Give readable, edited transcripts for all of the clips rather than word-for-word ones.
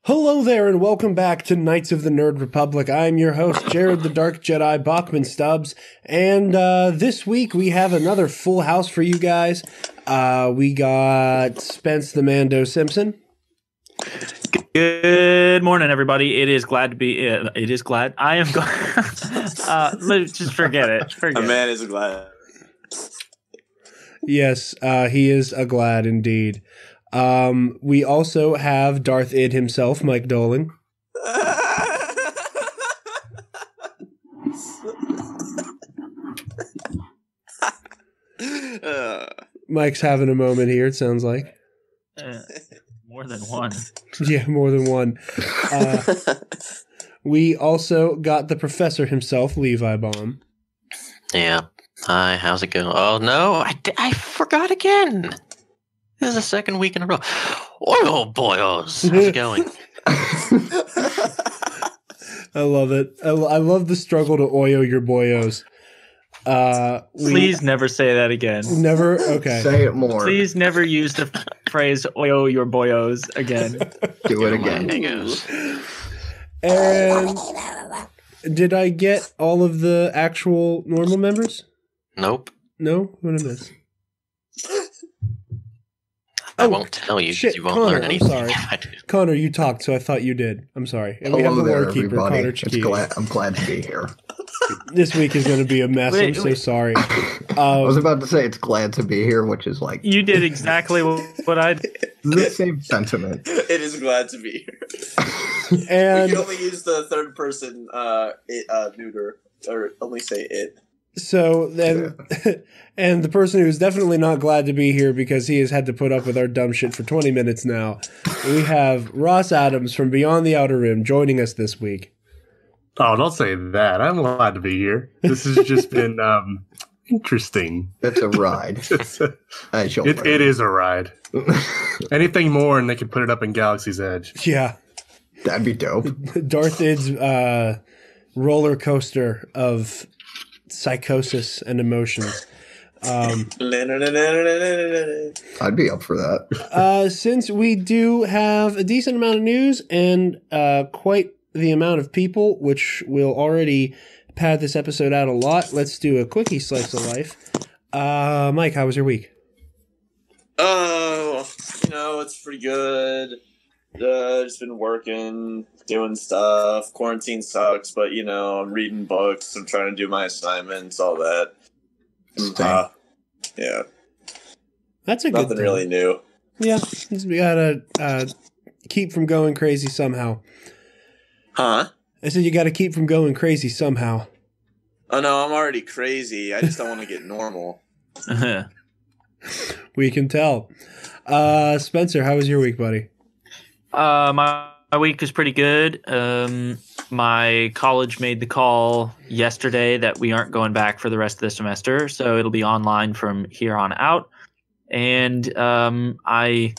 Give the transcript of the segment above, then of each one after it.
Hello there, and welcome back to Knights of the Nerd Republic. I'm your host, Jared the Dark Jedi Bachman Stubbs, and this week we have another full house for you guys. We got Spence the Mando Simpson. Good morning, everybody. It is glad to be. It is glad. I am glad. Let's just forget it. A man is glad. Yes, he is a glad indeed. We also have Darth Id himself, Mike Dolan. Mike's having a moment here, it sounds like. More than one. Yeah, more than one. We also got the professor himself, Levi Baum. Yeah. Hi, how's it going? Oh, no, I forgot again. This is the second week in a row. Oil boyos. How's it going? I love it. I love the struggle to oyo your boyos. Please never say that again. Never? Okay. Say it more. Please never use the phrase oyo your boyos again. Do it again. And did I get all of the actual normal members? Nope. No? What did I miss? I won't tell you. Shit, You won't Connor, learn anything. I'm sorry. Connor, you talked, so I thought you did. I'm sorry. And we have the Hello Lord there, Keeper, everybody. Connor Chikey. I'm glad to be here. This week is going to be a mess. I'm so sorry. I was about to say it's glad to be here, which is like You did exactly what I did. the same sentiment. It is glad to be here. And We can only use the third person neuter, or only say it. so then, and the person who's definitely not glad to be here because he has had to put up with our dumb shit for 20 minutes now, we have Ross Adams from Beyond the Outer Rim joining us this week. Oh, don't say that. I'm glad to be here. This has just been interesting. It's a ride. It is a ride. Anything more, and they could put it up in Galaxy's Edge. Yeah. That'd be dope. Darth Id's roller coaster of psychosis and emotions. I'd be up for that. Since we do have a decent amount of news and quite the amount of people, which will already pad this episode out a lot, let's do a quickie slice of life. Mike, how was your week? Oh, it's pretty good. Just been working, doing stuff. Quarantine sucks, but I'm reading books. I'm trying to do my assignments, all that. Yeah. That's a good Nothing thing. really new. Yeah, we gotta keep from going crazy somehow. Huh? I said you gotta keep from going crazy somehow. Oh no, I'm already crazy. I just don't want to get normal. We can tell. Spencer, how was your week, buddy? My week is pretty good. My college made the call yesterday that we aren't going back for the rest of the semester, so it'll be online from here on out. And I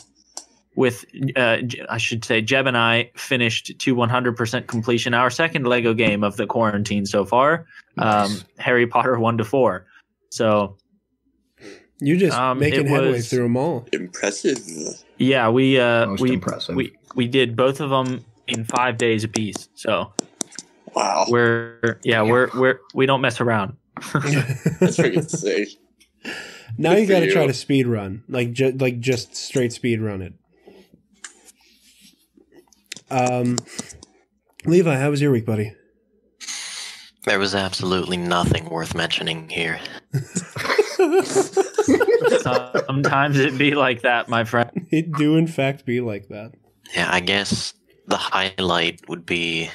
should say, Jeb and I finished to 100% completion our second Lego game of the quarantine so far. Nice. Harry Potter 1 to 4. So You're just making headway through them all. Impressive. yeah, Most impressive. we did both of them in 5 days apiece. So Wow. we don't mess around. That's pretty good to say. Now Good you for got to you. try to speed run, just straight speed run it. Levi, how was your week, buddy? There was absolutely nothing worth mentioning here. Sometimes it be like that, my friend. It do in fact be like that. Yeah, I guess the highlight would be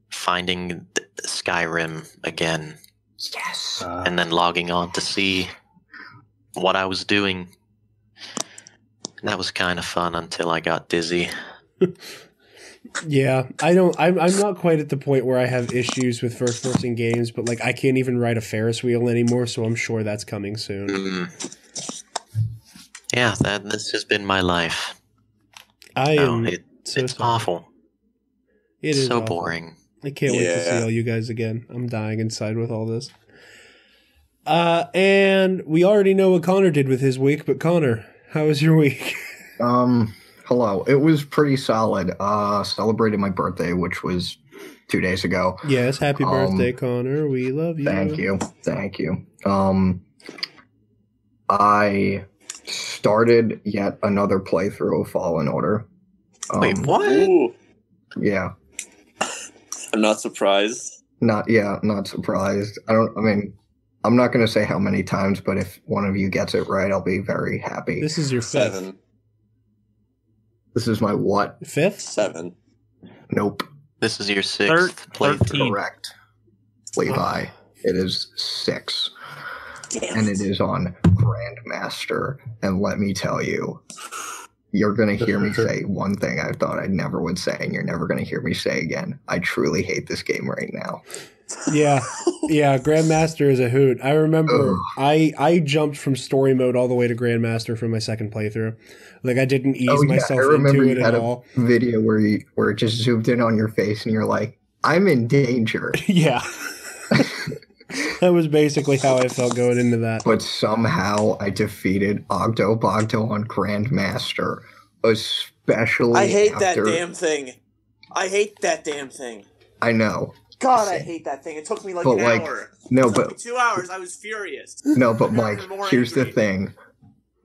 finding Skyrim again. Yes. And then logging on to see what I was doing. That was kind of fun until I got dizzy. Yeah, I'm not quite at the point where I have issues with first person games, but I can't even ride a Ferris wheel anymore, so I'm sure that's coming soon. Yeah, this has been my life. So It's sorry. awful. It is so awful. boring. I can't wait to see all you guys again. I'm dying inside with all this. And we already know what Connor did with his week, but Connor, how was your week? Hello. It was pretty solid. Celebrated my birthday, which was 2 days ago. Yes, happy birthday, Connor. We love you. Thank you. I started yet another playthrough of Fallen Order. Wait, what? Ooh, Yeah. I'm not surprised. Not surprised. I'm not going to say how many times, but if one of you gets it right, I'll be very happy. This is your fifth. 7. This is my what? Fifth? 7. Nope. This is your 6th playthrough. 13. Correct. Levi. It is 6. Damn. And it is on Grandmaster. And let me tell you, you're going to hear me say one thing I thought I never would say, and you're never going to hear me say again. I truly hate this game right now. Yeah. Grandmaster is a hoot. I remember I jumped from story mode all the way to Grandmaster for my second playthrough. Like I didn't ease myself into it at all. Video where it just zoomed in on your face and you're like, I'm in danger. Yeah. That was basically how I felt going into that. But somehow I defeated Ogdo Bogdo on Grandmaster. Especially I hate after... that damn thing. I hate that damn thing. I know. God, I hate that thing. It took me like an hour. No, it took but me 2 hours. I was furious. No, but Mike, More here's angry. the thing.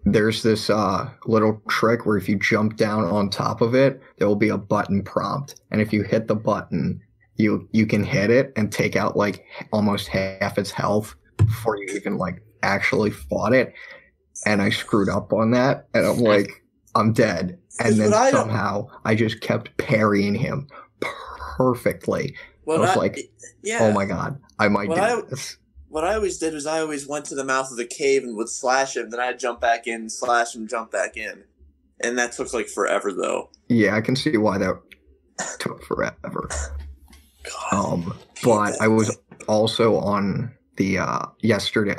There's this little trick where if you jump down on top of it, there will be a button prompt. And if you hit the button, you can hit it and take out like almost half its health before you even like actually fought it. And I screwed up on that. And I'm like, I'm dead. And then somehow I just kept parrying him perfectly. Well, I was like, oh my God, I might do this. What I always did was I always went to the mouth of the cave and would slash him. Then I'd jump back in, slash him, jump back in. And that took like forever though. Yeah, I can see why that took forever. God, but I was also on the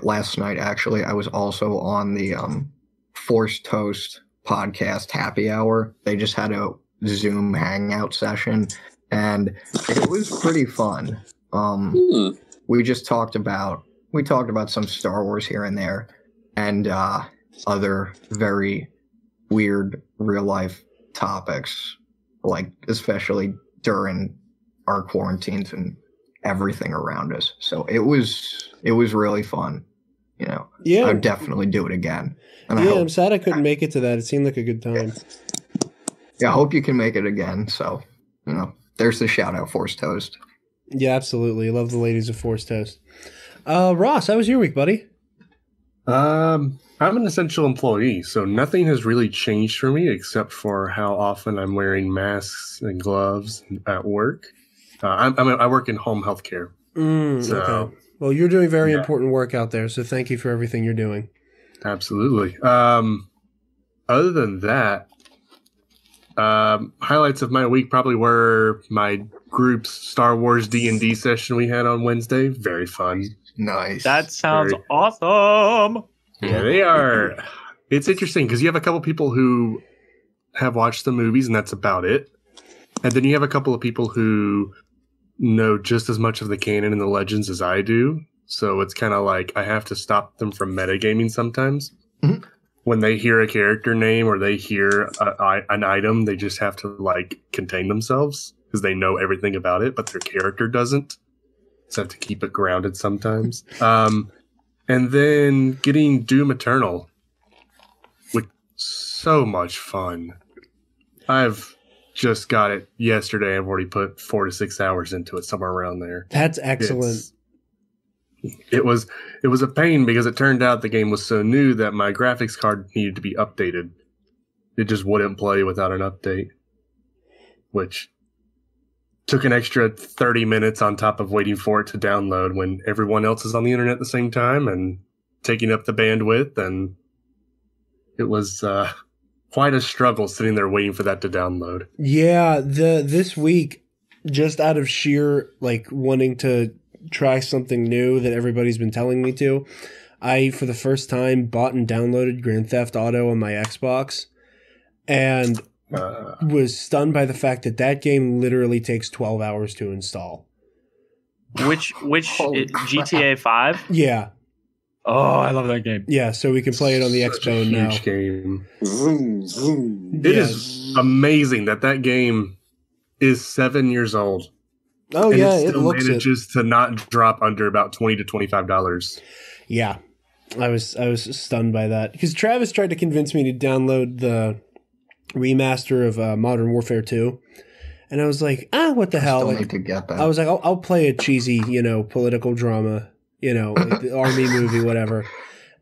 last night actually, I was also on the Forced Toast podcast happy hour. They just had a Zoom hangout session and it was pretty fun. We just talked about some Star Wars here and there and other very weird real life topics, like especially during our quarantines and everything around us. So it was really fun. You know, yeah, I'd definitely do it again. And I'm sad I couldn't make it to that. It seemed like a good time. Yeah, I hope you can make it again. So, you know, there's the shout out, Forced Toast. Yeah, absolutely. Love the ladies of Forced Toast. Ross, how was your week, buddy? I'm an essential employee, so nothing has really changed for me except for how often I'm wearing masks and gloves at work. I work in home healthcare. Okay. Well, you're doing very important work out there, so thank you for everything you're doing. Absolutely. Other than that, highlights of my week probably were my group's Star Wars D&D session we had on Wednesday. Very fun. Nice. That sounds awesome. Yeah, they are. It's interesting because you have a couple people who have watched the movies and that's about it. And then you have a couple of people who know just as much of the canon and the legends as I do. So it's kind of like I have to stop them from metagaming sometimes. Mm-hmm. When they hear a character name or they hear an item, they just have to like contain themselves because they know everything about it, but their character doesn't. So I have to keep it grounded sometimes. And then getting Doom Eternal, with so much fun. I've just got it yesterday. I've already put 4 to 6 hours into it, somewhere around there. That's excellent. It was a pain because it turned out the game was so new that my graphics card needed to be updated. It just wouldn't play without an update, which took an extra 30 minutes on top of waiting for it to download when everyone else is on the internet at the same time and taking up the bandwidth. And it was quite a struggle sitting there waiting for that to download. Yeah, this week, just out of sheer like wanting to try something new that everybody's been telling me to, I for the first time bought and downloaded Grand Theft Auto on my Xbox and was stunned by the fact that game literally takes 12 hours to install. Which Holy crap. GTA 5? Yeah. Oh, I love that game. Yeah, so we can play it on the Such a Xbone now. huge game. Vroom, vroom. It is amazing that game is 7 years old. Oh and yeah, it it still looks it. manages to not drop under about $20 to $25. Yeah, I was stunned by that because Travis tried to convince me to download the remaster of Modern Warfare 2, and I was like, what the hell? Still Like, need to get that. I was like, I'll play a cheesy, political drama, like the army movie, whatever.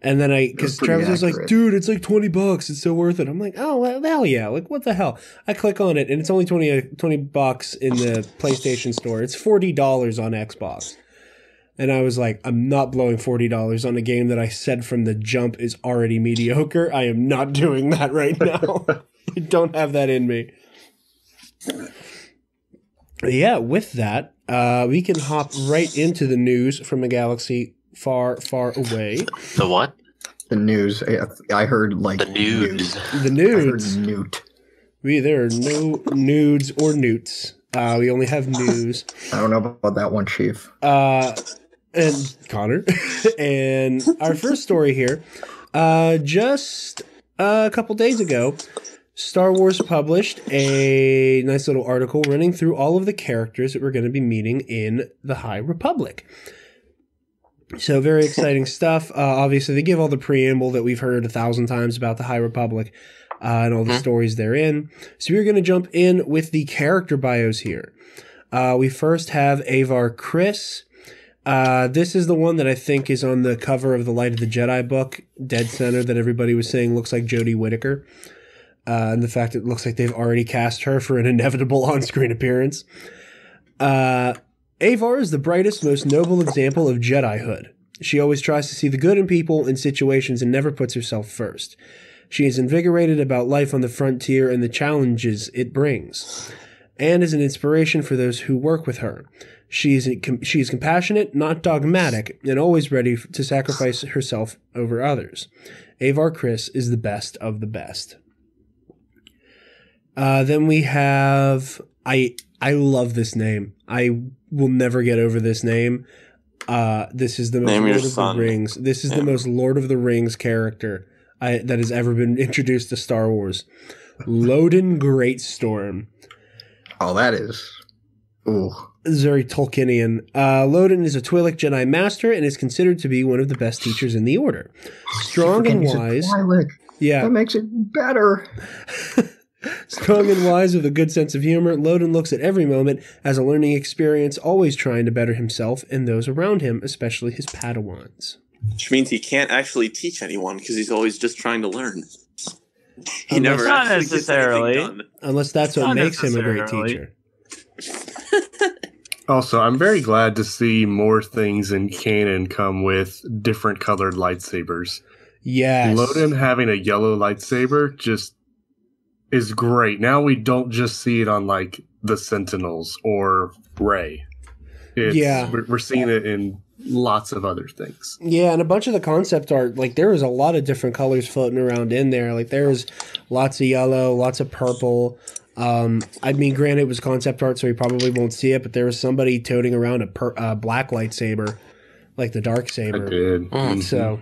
And then because pretty Travis was like, accurate. dude, it's like $20. It's so worth it. I'm like, oh, well, hell yeah. Like, what the hell? I click on it and it's only $20 in the PlayStation store. It's $40 on Xbox. And I was like, I'm not blowing $40 on a game that I said from the jump is already mediocre. I am not doing that right now. I don't have that in me. Yeah, with that, we can hop right into the news from a galaxy far, far away. The what? The news. I heard like The news. The Newt. I heard nudes. newt. There are no nudes or newts. We only have news. I don't know about that one, Chief. And Connor. And our first story here, just a couple days ago, Star Wars published a nice little article running through all of the characters that we're going to be meeting in the High Republic. So very exciting stuff. Obviously, they give all the preamble that we've heard 1,000 times about the High Republic and all the stories therein. So we're going to jump in with the character bios here. We first have Avar Kriss. This is the one that I think is on the cover of the Light of the Jedi book, dead center, that everybody was saying looks like Jodie Whittaker. And the fact it looks like they've already cast her for an inevitable on-screen appearance. Avar is the brightest, most noble example of Jedihood. She always tries to see the good in people and situations and never puts herself first. She is invigorated about life on the frontier and the challenges it brings, and is an inspiration for those who work with her. She is compassionate, not dogmatic, and always ready to sacrifice herself over others. Avar Kriss is the best of the best. Then we have... I love this name. I will never get over this name. This is the most Name your Lord of son. the Rings. This is the most Lord of the Rings character that has ever been introduced to Star Wars. Loden Greatstorm. Oh, that is. Ooh. This is very Tolkienian. Loden is a Twi'lek Jedi Master and is considered to be one of the best teachers in the Order. Strong and wise. Yeah. That makes it better. Strong and wise with a good sense of humor, Loden looks at every moment as a learning experience, always trying to better himself and those around him, especially his Padawans. Which means he can't actually teach anyone because he's always just trying to learn. He Unless- never Not actually gets anything necessarily. done. Unless that's what Not makes him a great necessarily. teacher. Also, I'm very glad to see more things in canon come with different colored lightsabers. Yes. Loden having a yellow lightsaber just is great. Now we don't just see it on like the Sentinels or Rey. Yeah. We're seeing it in lots of other things. Yeah, and a bunch of the concept art, like there was a lot of different colors floating around in there. Like there was lots of yellow, lots of purple. I mean, granted, it was concept art, so you probably won't see it, but there was somebody toting around a black lightsaber, like the dark I saber. did. Mhm. So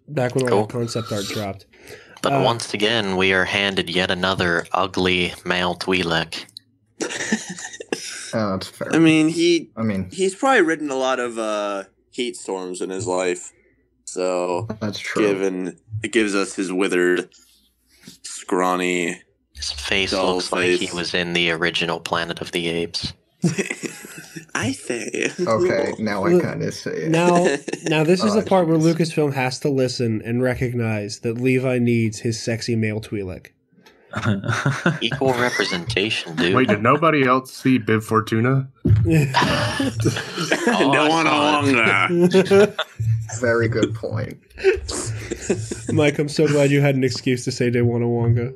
back when all Cool. that concept art dropped. But once again, we are handed yet another ugly male Twi'lek. Oh, that's fair. I mean, he's probably ridden a lot of heat storms in his life. So that's true. it gives us his withered, scrawny. His face Dull looks like he face. was in the original Planet of the Apes. I say. Okay, now I kind of see it. Now this is Oh, the part where jeez. Lucasfilm has to listen and recognize that Levi needs his sexy male Twi'lek. Equal representation, dude. Wait, did nobody else see Bib Fortuna? No one longer. Very good point. Mike, I'm so glad you had an excuse to say De Wanawanga.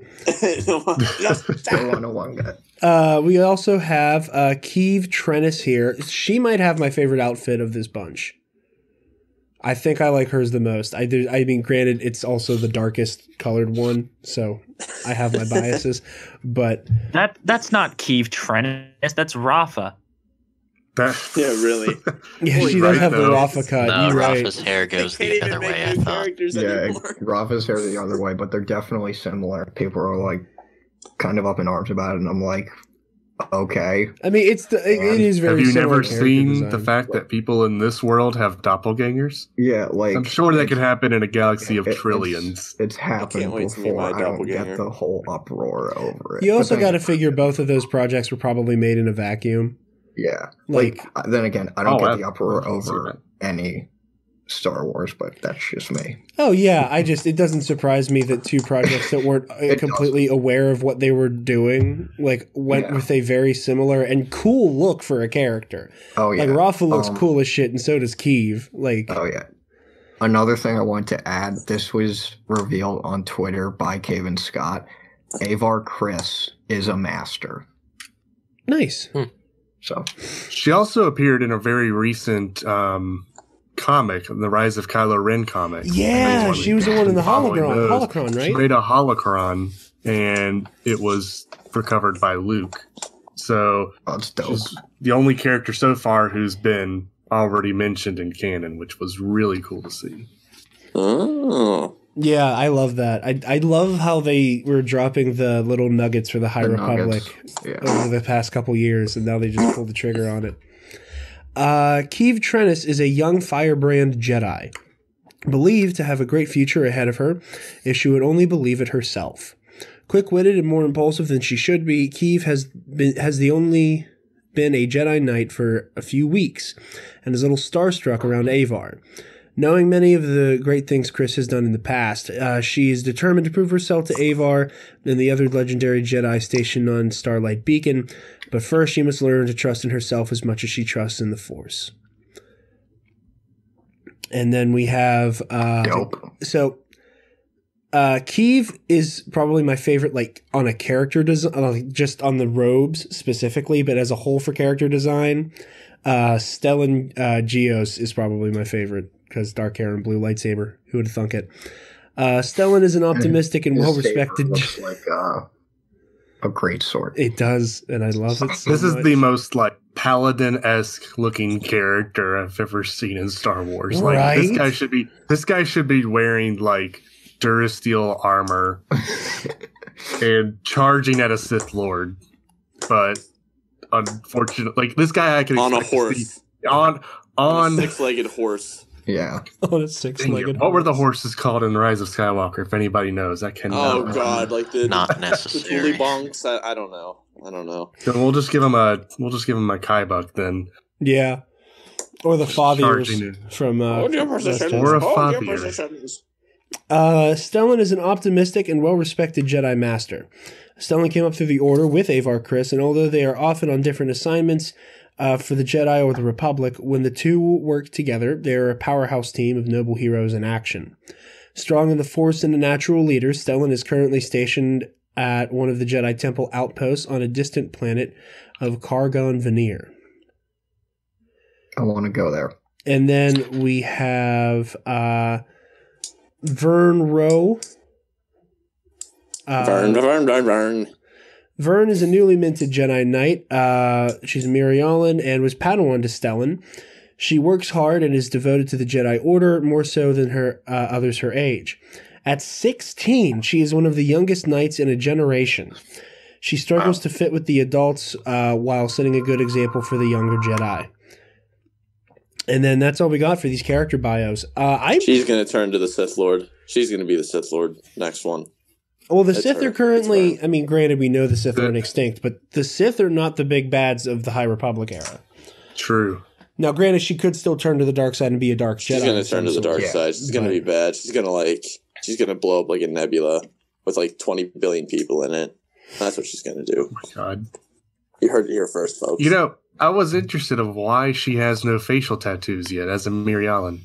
We also have Keeve Trennis here. She might have my favorite outfit of this bunch. I think I like hers the most. I mean, granted, it's also the darkest colored one, so I have my biases. But That's not Keeve Trennis. That's Rafa. Yeah, really. Yeah, Holy she does right, have the though. Rafa cut. No, You're right. Rafa's hair goes They the can't other even way, I make new thought. characters Yeah, anymore. Rafa's hair the other way, but they're definitely similar. People are like kind of up in arms about it, and I'm like, okay. I mean, it is very Have you similar never character seen design. the fact that people in this world have doppelgangers? Yeah, like I'm sure that could happen in a galaxy of it's- trillions. It's happened can't wait to meet before. my I don't get doppelganger. the whole uproar over it. You But also then got to again, figure both of those projects were probably made in a vacuum. Yeah, Like, then again, I don't Oh, get the uproar I can see over any Star Wars, but that's just me. oh yeah, it doesn't surprise me that two projects that weren't It completely aware of what they were doing, like went Yeah. with a very similar and cool look for a character. Oh yeah, Like Rafa looks Um, cool as shit, and so does Keeve. Like, Oh yeah. Another thing I want to add: this was revealed on Twitter by Caven Scott. Avar Chris is a master. nice. So She also appeared in a very recent comic, the Rise of Kylo Ren comic. Yeah, she was the one in the Following those. holocron, She right? made a holocron, and it was recovered by Luke. So that's dope. she's the only character so far who's been already mentioned in canon, which was really cool to see. Oh. Yeah, I love that. I love how they were dropping the little nuggets for the High The Republic nuggets, yeah. over the past couple years, and now they just pulled the trigger on it. Keeve Trennis is a young firebrand Jedi, believed to have a great future ahead of her if she would only believe it herself. Quick-witted and more impulsive than she should be, Keeve has only been a Jedi Knight for a few weeks, and is a little starstruck around Avar. Knowing many of the great things Chris has done in the past, she is determined to prove herself to Avar and the other legendary Jedi stationed on Starlight Beacon, but first she must learn to trust in herself as much as she trusts in the Force. And then we have... Dope. So, Keeve is probably my favorite, like, on a character design, just on the robes specifically, but as a whole for character design, Stellan Gios is probably my favorite, because dark hair and blue lightsaber. Who would have thunk it? Stellan is an optimistic and His well-respected... saber looks like a great sword. It does, and I love it so This is much. the most like paladin-esque looking character I've ever seen in Star Wars. Like Right? this guy should be wearing like Durasteel armor and charging at a Sith Lord. But unfortunately, like this guy I can On a expect to horse. see on On a six-legged horse. Yeah. On a six-legged what were the horse. horses called in the Rise of Skywalker? If anybody knows, I cannot. Oh god, like the Not the necessary. Toolie Bonks. I don't know. Then we'll just give him a Kaibuck then. Yeah. Or the Charging Fathiers it. from... Hold your Western. positions. Or a Hold your fathier. positions. Stellan is an optimistic and well-respected Jedi Master. Stellan came up through the Order with Avar Kriss, and although they are often on different assignments for the Jedi or the Republic, when the two work together, they are a powerhouse team of noble heroes in action. Strong in the Force and a natural leader, Stellan is currently stationed at one of the Jedi Temple outposts on a distant planet of Kargon Veneer. I want to go there. And then we have Vern Rowe. Vern. Vern is a newly minted Jedi Knight. She's a Mirialan and was Padawan to Stellan. She works hard and is devoted to the Jedi Order, more so than her others her age. At 16, she is one of the youngest knights in a generation. She struggles to fit with the adults while setting a good example for the younger Jedi. And then that's all we got for these character bios. She's gonna turn to the Sith Lord. She's gonna be the Sith Lord next one. Well, the That's Sith her. are currently... That's I mean, granted, we know the Sith aren't extinct, but the Sith are not the big bads of the High Republic era. True. Now, granted, she could still turn to the dark side and be a dark Jedi. She's gonna of some turn to the sort. dark Yeah, side. She's gonna be bad. She's gonna blow up like a nebula with like 20 billion people in it. That's what she's gonna do. Oh my god. You heard it here first, folks. You know, I was interested of why she has no facial tattoos yet as a Mirialan.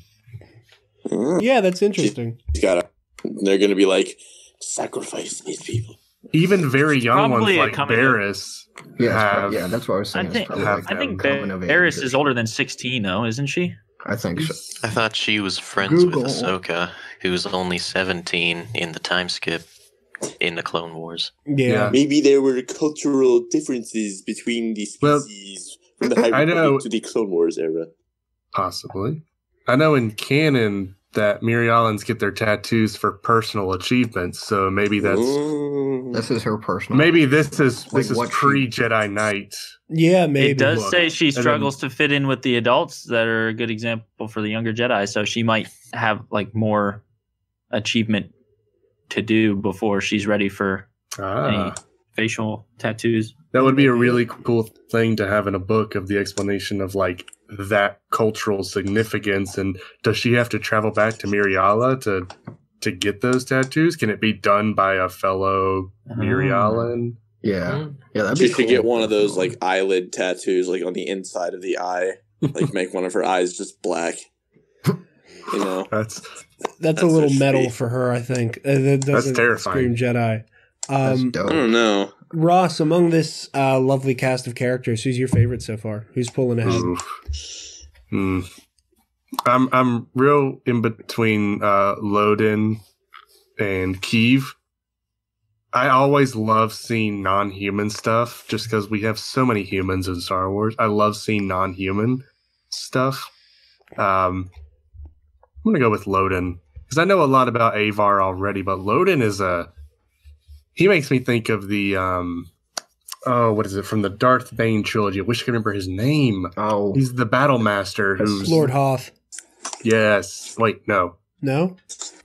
Yeah, that's interesting. She's gotta. They're gonna be like, sacrifice these people. Even very young Probably ones a like coming of- Barris have. Yeah, that's what I was saying. I It's think probably have- like I them think coming of age Barris or is older than 16, though, isn't she? I think so. I thought she was friends Google. with Ahsoka, who's only 17 in the time skip in the Clone Wars. Yeah. Yeah. Maybe there were cultural differences between the Well, species I know. To the Clone Wars era. Possibly. I know in canon that Mirialans get their tattoos for personal achievements, so maybe that's This is her personal. maybe this is what pre Jedi Knight. Yeah, maybe. It does Look, say she and then- struggles to fit in with the adults that are a good example for the younger Jedi, so she might have like more achievement to do before she's ready for any facial tattoos. That would be a really cool thing to have in a book of the explanation of like that cultural significance. And does she have to travel back to Miriala to get those tattoos? Can it be done by a fellow Mirialan? Yeah, that'd be She cool. should get one of those like eyelid tattoos, like on the inside of the eye, like make one of her eyes just black. You know, That's That's a little what metal she- for her, I think. That doesn't terrifying. Scream Jedi. That's I dope. don't know. Ross, among this lovely cast of characters, who's your favorite so far? Who's pulling ahead? oof. I'm real in between Loden and Keeve. I always love seeing non-human stuff just because we have so many humans in Star Wars. I love seeing non-human stuff. I'm going to go with Loden because I know a lot about Avar already, but Loden is he makes me think of the, what is it, from the Darth Bane trilogy. I wish I could remember his name. Oh, He's the battle master who's... Lord Hoth. Yes. Wait, no. No?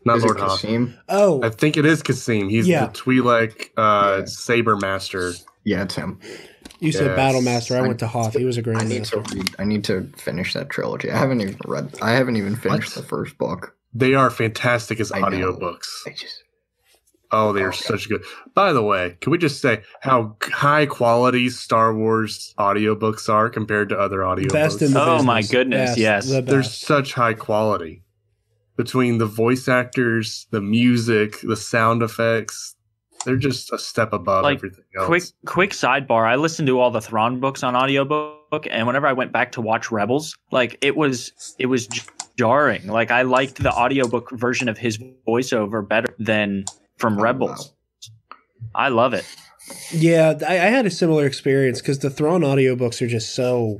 Not is Lord it Hoth. Kasim? Oh, I think it is Kasim. He's Yeah. the Twi'lek Yeah. saber master. Yeah, it's him. you said yes. Battle Master. I I- went to Hoth. He was a I Grand need Master. to read. I need to finish that trilogy. I haven't even finished the first book. They are fantastic as I know. audiobooks. I just Oh, they are such good. By the way, can we just say how high quality Star Wars audiobooks are compared to other audiobooks? Best in the Oh business. my goodness, yes. The They're best. such high quality. Between the voice actors, the music, the sound effects, they're just a step above Like, everything else. Quick sidebar. I listened to all the Thrawn books on audiobook, and whenever I went back to watch Rebels, like it was jarring. Like I liked the audiobook version of his voiceover better than from Rebels. I love it. Yeah, I had a similar experience because the Thrawn audiobooks are just so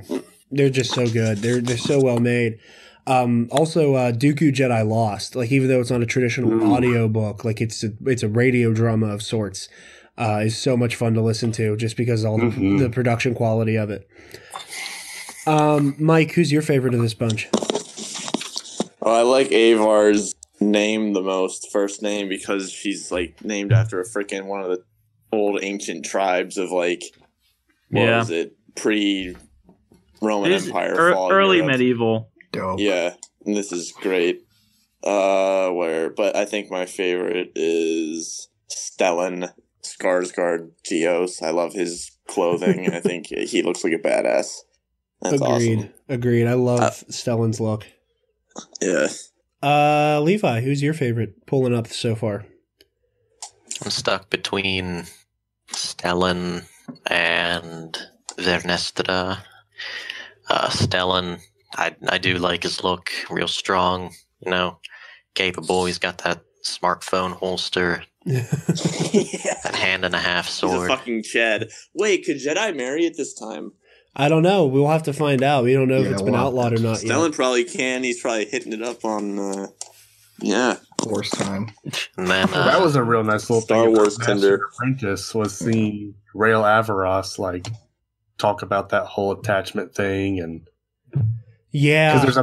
good. They're so well made. Also, Dooku Jedi Lost, like even though it's not a traditional audiobook, like it's a radio drama of sorts, is so much fun to listen to just because of all the production quality of it. Mike, who's your favorite of this bunch? Oh, I like Avar's name the most, first name, because she's like named after a freaking one of the old ancient tribes of like what Yeah. was it, pre-Roman It is Empire, fall in early Europe. medieval. dope. Yeah, and this is great. But I think my favorite is Stellan Skarsgård Geos. I love his clothing. I think he looks like a badass. That's awesome. Agreed. I love Stellan's look. Yeah. Levi, who's your favorite pulling up so far? I'm stuck between Stellan and Vernestra. Stellan, I do like his look, real strong, capable. He's got that smartphone holster, that hand and a half He's a sword. fucking Chad. Wait, could Jedi marry at this time? I don't know. We'll have to find out. We don't know if Yeah, it's been we'll outlawed or not yet. Stellan probably can. He's probably hitting it up on. Yeah. Force time. And then That was a real nice little Star thing. Wars about Tinder. Master Apprentice was seeing Rael Avaros like talk about that whole attachment thing, and Yeah. because there's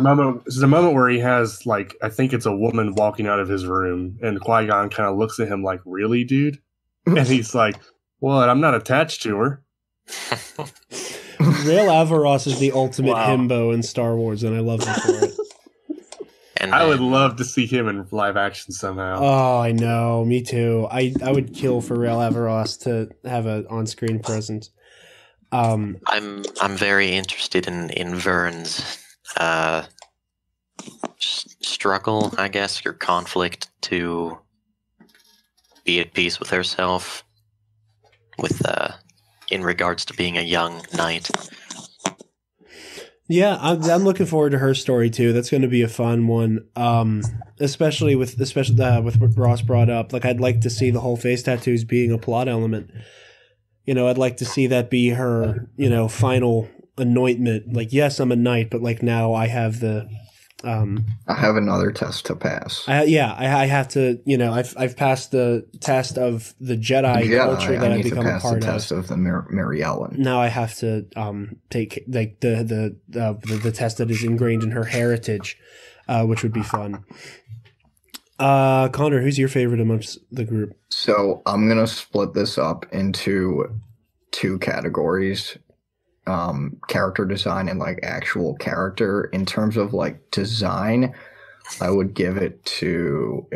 a moment where he has like I think it's a woman walking out of his room, and Qui-Gon kind of looks at him like, "Really, dude?" And he's like, "What? I'm not attached to her." Rael Avaros is the ultimate Wow. himbo in Star Wars, and I love him for it. and I would then- love to see him in live action somehow. Oh, I know. Me too. I would kill for Rael Avaros to have an on-screen presence. I'm very interested in Vern's struggle, I guess, or conflict to be at peace with herself, with in regards to being a young knight. Yeah, I'm looking forward to her story too. That's going to be a fun one. Especially with what Ross brought up. Like, I'd like to see the whole face tattoos being a plot element. I'd like to see that be her, final anointment. Like, yes, I'm a knight, but like now I have the I have another test to pass. I have to, I've passed the test of the Jedi culture that I I've need to become a pass the part test of. of the Mary Ellen. Now I have to take like the test that is ingrained in her heritage, which would be fun. Connor, who's your favorite amongst the group? So I'm gonna split this up into 2 categories. Character design and like actual character. In terms of like design, I would give it to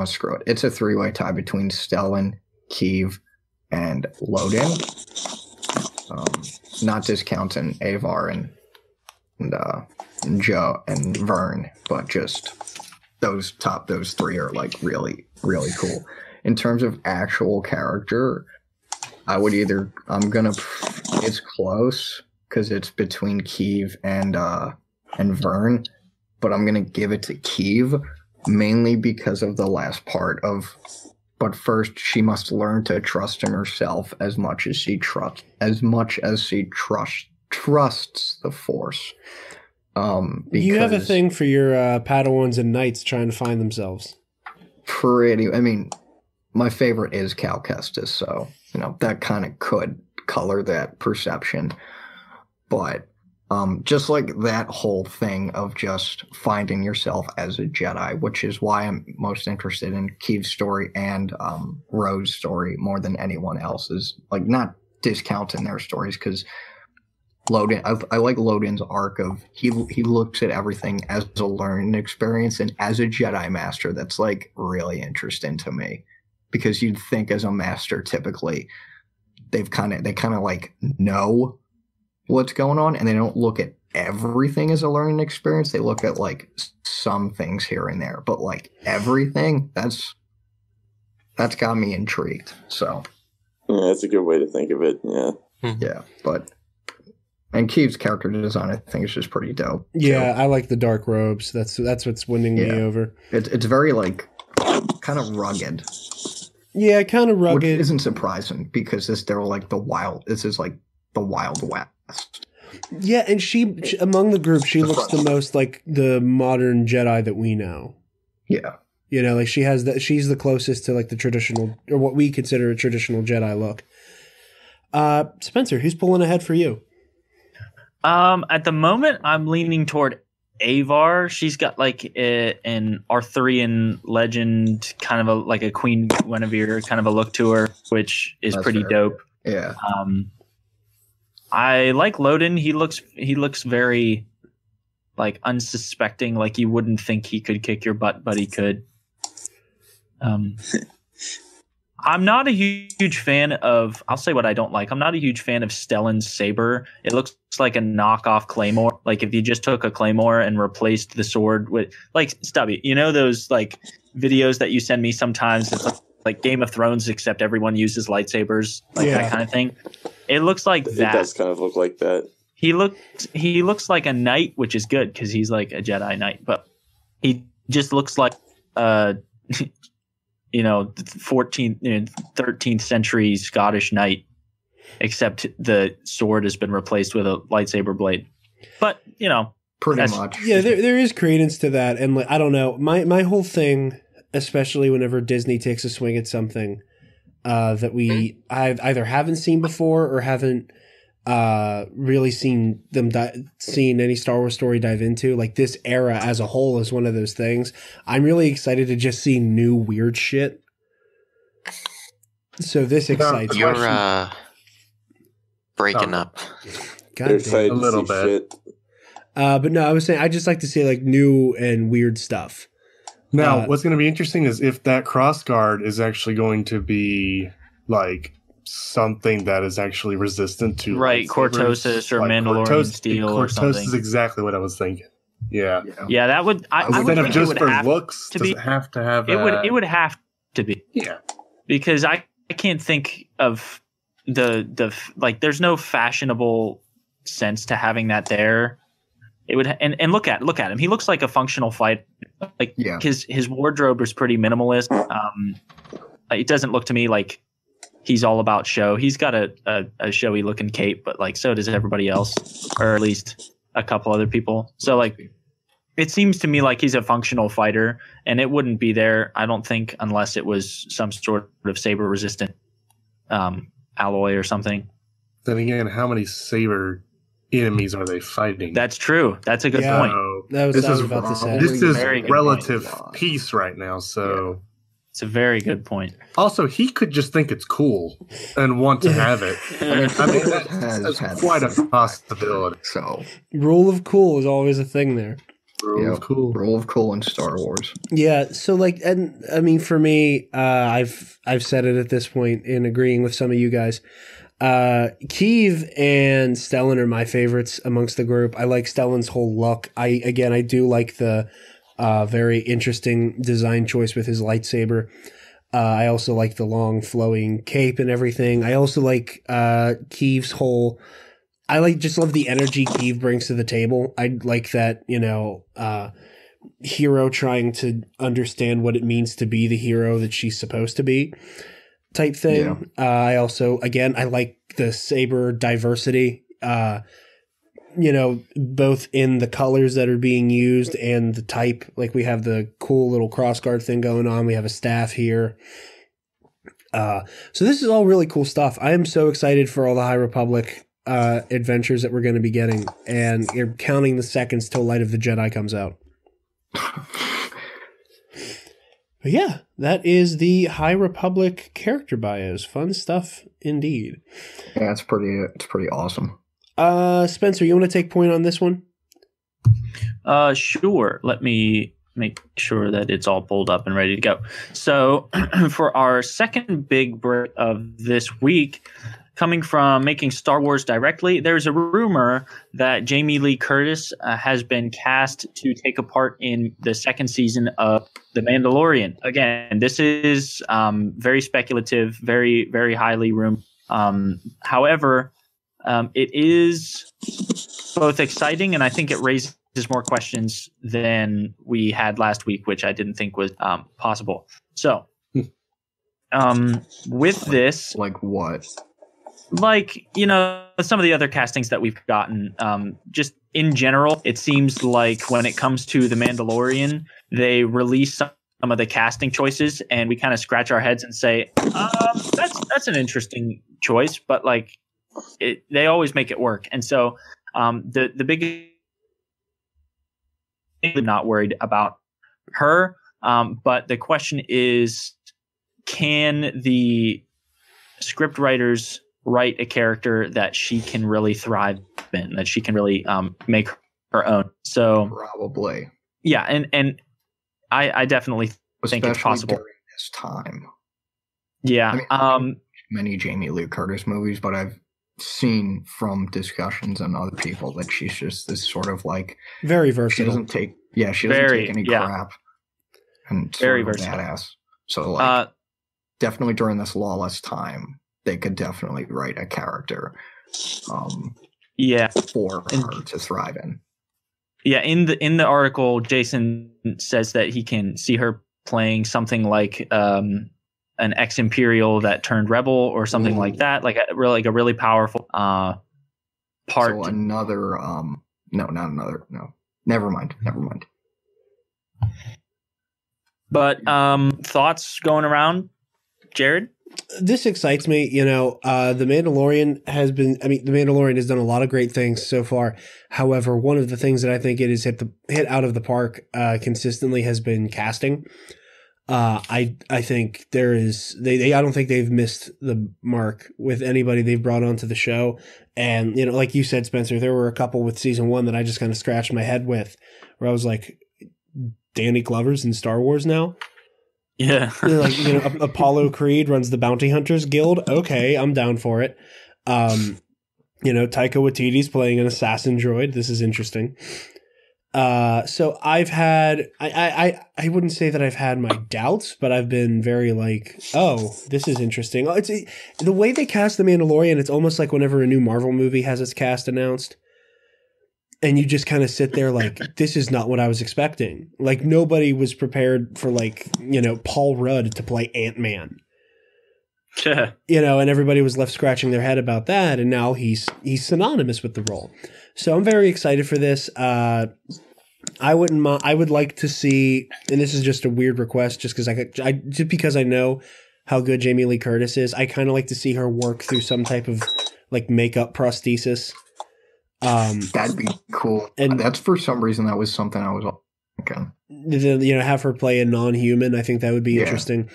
screw it. It's a 3-way tie between Stellan, Keeve, and Loden. Not discounting Avar and Joe and Vern, but just those 3 are like really, really cool. In terms of actual character, it's close because it's between Keeve and Vern, but I'm gonna give it to Keeve mainly because of the last part of. But first, she must learn to trust in herself as much as she trusts the Force. You have a thing for your Padawans and Knights trying to find themselves. My favorite is Cal Kestis, so that kind of could color that perception. But just like that whole thing of just finding yourself as a Jedi, which is why I'm most interested in Keeve's story and Rose's story more than anyone else's. Like, not discounting their stories, because Loden, I like Loden's arc of he looks at everything as a learning experience, and as a Jedi Master, that's like really interesting to me, because you'd think as a Master typically they kind of like know what's going on, and they don't look at everything as a learning experience. They look at like some things here and there, but like everything, that's got me intrigued. So yeah, that's a good way to think of it. Yeah. Yeah, and Keeve's character design, I think, is just pretty dope. Yeah, I like the dark robes. That's what's winning me over. It's very like kind of rugged. Yeah, kind of rugged. Which isn't surprising because this is like the Wild West. Yeah, and she among the group, she looks the most like the modern Jedi that we know. Yeah. Like she's the closest to like the traditional, or what we consider a traditional Jedi look. Spencer, who's pulling ahead for you? At the moment, I'm leaning toward Avar. She's got like an Arthurian legend, kind of like a Queen Guinevere kind of a look to her, which is pretty dope. Yeah. I like Loden. He looks very like unsuspecting. Like you wouldn't think he could kick your butt, but he could. I'm not a huge fan of. I'll say what I don't like. I'm not a huge fan of Stellan's saber. It looks like a knockoff claymore. Like if you just took a claymore and replaced the sword with, like, Stubby. Those like videos that you send me sometimes. It's like Game of Thrones, except everyone uses lightsabers, like that kind of thing. It looks like that. It does kind of look like that. He looks like a knight, which is good because he's like a Jedi knight. But he just looks like 14th, 13th century Scottish knight, except the sword has been replaced with a lightsaber blade. But pretty much. Yeah, there is credence to that, and like, I don't know, my whole thing, especially whenever Disney takes a swing at something that I either haven't seen before or haven't really seen any Star Wars story dive into. Like, this era as a whole is one of those things. I'm really excited to just see new weird shit. So this excites me. You're breaking up. God damn. A little bit. But no, I was saying I just like to see like new and weird stuff. Now, what's going to be interesting is if that crossguard is actually going to be like something that is actually resistant to Cortosis or like Mandalorian steel or something. Cortosis is exactly what I was thinking. Yeah, that would. I would think just it would for have looks. To does be, it have to have? It would have to be. Yeah, because I can't think of the like. There's no fashionable sense to having that there. It would and look at him. He looks like a functional fighter. Like his wardrobe is pretty minimalist. It doesn't look to me like he's all about show. He's got a showy looking cape, but like so does everybody else, or at least a couple other people. So like it seems to me like he's a functional fighter, and it wouldn't be there, I don't think, unless it was some sort of saber resistant alloy or something. Then again, how many saber enemies are they fighting? That's true. That's a good point. That was, this I was is about to say. this is Very good relative point. peace right now. So It's a very good point. also he could just think it's cool and want to have it. I mean, that's quite a possibility. So Rule of cool is always a thing there. Rule of cool. rule of cool in Star Wars. Yeah, so like, and I mean, for me, I've said it at this point in agreeing with some of you guys. Keeve and Stellan are my favorites amongst the group. I like Stellan's whole look. I do like the very interesting design choice with his lightsaber. I also like the long flowing cape and everything. I also like Keeve's whole. Just love the energy Keeve brings to the table. I like that, hero trying to understand what it means to be the hero that she's supposed to be type thing. Yeah. I also, again, I like the saber diversity, both in the colors that are being used and the type. Like we have the cool little crossguard thing going on. We have a staff here. So this is all really cool stuff. I am so excited for all the High Republic adventures that we're going to be getting, and you're counting the seconds till Light of the Jedi comes out. But yeah, that is the High Republic character bios. Fun stuff indeed. Yeah, it's pretty awesome. Spencer, you want to take point on this one? Sure. Let me make sure that it's all pulled up and ready to go. So for our second big break of this week, coming from Making Star Wars Directly, there's a rumor that Jamie Lee Curtis has been cast to take a part in the second season of The Mandalorian. Again, this is very speculative, very, very highly rumored. However, it is both exciting, and I think it raises more questions than we had last week, which I didn't think was possible. So, with this... Like what? Like, some of the other castings that we've gotten, just in general, it seems like when it comes to The Mandalorian, they release some of the casting choices and we kind of scratch our heads and say, that's an interesting choice, but like they always make it work. And so the big, I'm not worried about her, but the question is, can the script writers write a character that she can really thrive in, that she can really make her own? So probably, yeah, and I definitely think it's possible during this time. Yeah, I mean, many Jamie Lee Curtis movies, but I've seen from discussions and other people that she's just this sort of like very versatile. She doesn't take any crap, and very versatile, badass. So like, definitely during this lawless time, they could definitely write a character for her to thrive in. Yeah, in the article, Jason says that he can see her playing something like an ex-Imperial that turned rebel or something like that, like a really powerful part. So another never mind. But thoughts going around, Jared? This excites me. The Mandalorian has done a lot of great things so far. However, one of the things that I think it has hit out of the park consistently has been casting. I think I don't think they've missed the mark with anybody they've brought onto the show. And, like you said, Spencer, there were a couple with season 1 that I just kind of scratched my head with, where I was like, Danny Glover's in Star Wars now? Yeah. Apollo Creed runs the Bounty Hunters Guild. Okay, I'm down for it. Taika Waititi's playing an assassin droid. This is interesting. So I've had, I wouldn't say that I've had my doubts, but I've been very like, oh, this is interesting. It's the way they cast The Mandalorian. It's almost like whenever a new Marvel movie has its cast announced, and you just kind of sit there like, this is not what I was expecting. Like nobody was prepared for Paul Rudd to play Ant-Man. You know, and everybody was left scratching their head about that, and now he's synonymous with the role. So I'm very excited for this. I would like to see, and this is just a weird request, just because I know how good Jamie Lee Curtis is. I kind of like to see her work through some type of like makeup prosthesis. That'd be cool. And that's for some reason that was something I was thinking. You know, have her play a non-human. I think that would be interesting.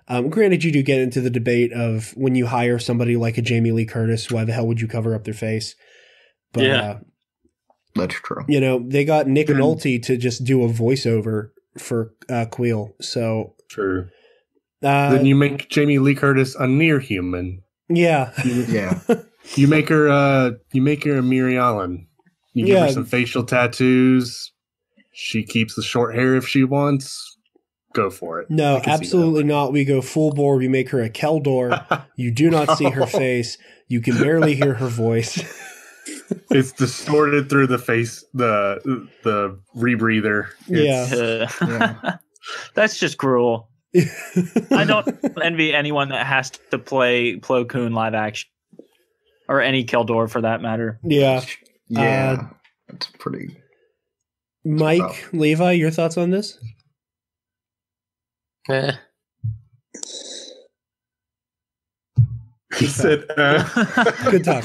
Granted, you do get into the debate of when you hire somebody like a Jamie Lee Curtis, why the hell would you cover up their face? But that's true. You know, they got Nick Nolte to just do a voiceover for Queel. So true. Then you make Jamie Lee Curtis a near human. Yeah. You make her a Mary Allen. You give her some facial tattoos. She keeps the short hair if she wants. Go for it. No, absolutely not. We go full bore. We make her a Keldor. You do not see her face. You can barely hear her voice. It's distorted through the face, the rebreather. That's just cruel. I don't envy anyone that has to play Plo Koon live action. Or any Keldor for that matter. Yeah. That's pretty... Mike, Levi, your thoughts on this? He said, Good talk.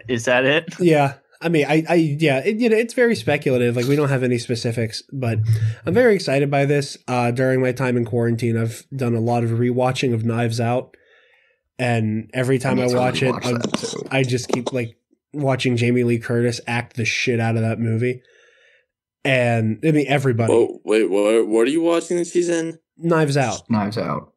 Is that it? Yeah. I mean, it's very speculative. Like, we don't have any specifics, but I'm very excited by this. During my time in quarantine, I've done a lot of rewatching of Knives Out, and every time I watch it, I just keep like watching Jamie Lee Curtis act the shit out of that movie. And I mean, everybody. Oh, wait, what are you watching this season? Knives Out. Knives Out.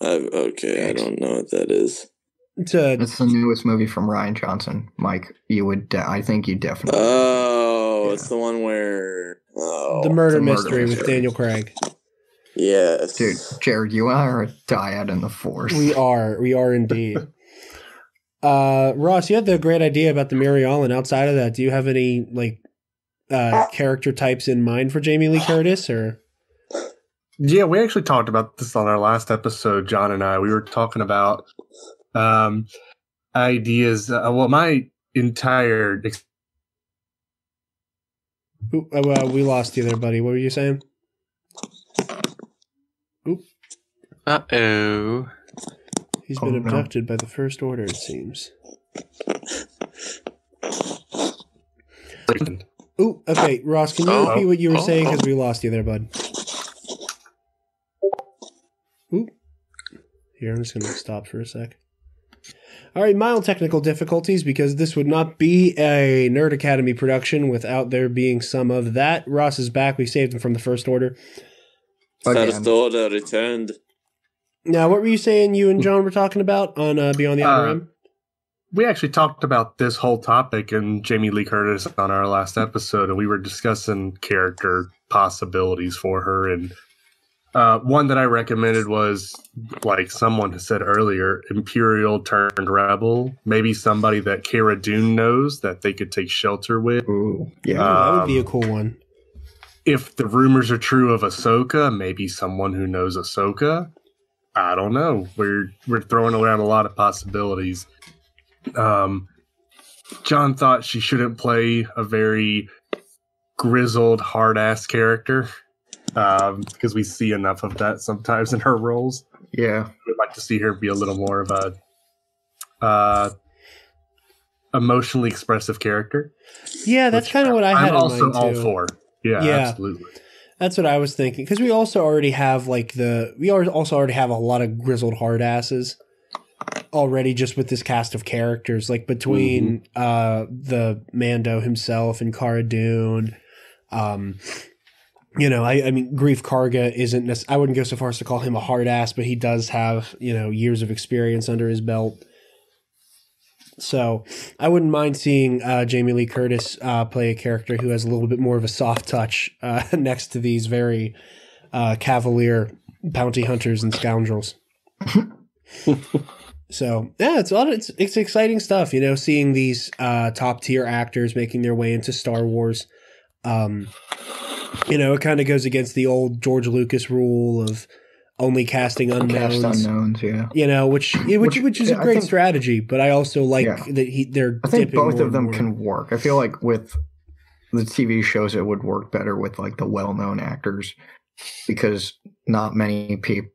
Okay, I don't know what that is. It's the newest movie from Ryan Johnson. Mike, you would. I think you definitely. Oh, it's the one where the murder mystery with Daniel Craig. Yes, dude, Jared, you are a dyad in the Force. We are indeed. Ross, you had the great idea about the Mary Allen. Outside of that, do you have any like character types in mind for Jamie Lee Curtis, or? Yeah, we actually talked about this on our last episode, John and I. We were talking about ideas. My entire... we lost you there, buddy. What were you saying? Oop. Uh-oh. He's been abducted by the First Order, it seems. Ooh, okay. Ross, can you repeat what you were saying? Because we lost you there, bud. Ooh. Here, I'm just going to stop for a sec. All right, mild technical difficulties, because this would not be a Nerd Academy production without there being some of that. Ross is back. We saved him from the First Order. First Order returned. Now, what were you saying you and John were talking about on Beyond the Outer Rim? We actually talked about this whole topic in Jamie Lee Curtis on our last episode, and we were discussing character possibilities for her. And one that I recommended was, like someone has said earlier, Imperial turned Rebel. Maybe somebody that Cara Dune knows that they could take shelter with. Ooh, yeah, that would be a cool one. If the rumors are true of Ahsoka, maybe someone who knows Ahsoka. I don't know. We're throwing around a lot of possibilities. John thought she shouldn't play a very grizzled, hard-ass character because we see enough of that sometimes in her roles. Yeah. We'd like to see her be a little more of a emotionally expressive character. Yeah, that's kind of what I had in mind, too. I'm also all for. Yeah, absolutely. That's what I was thinking, because we also already have a lot of grizzled hard asses already, just with this cast of characters, like between the Mando himself and Cara Dune. I mean, Grief Karga isn't. I wouldn't go so far as to call him a hard ass, but he does have years of experience under his belt. So I wouldn't mind seeing Jamie Lee Curtis play a character who has a little bit more of a soft touch next to these very cavalier bounty hunters and scoundrels. So yeah, it's exciting stuff. Seeing these top tier actors making their way into Star Wars. It kind of goes against the old George Lucas rule of only casting unknowns. Cast unknowns, yeah. Which is a great strategy, but I also like that they're. I think dipping both more of them and more. can work. I feel like with the TV shows, it would work better with like the well-known actors because not many people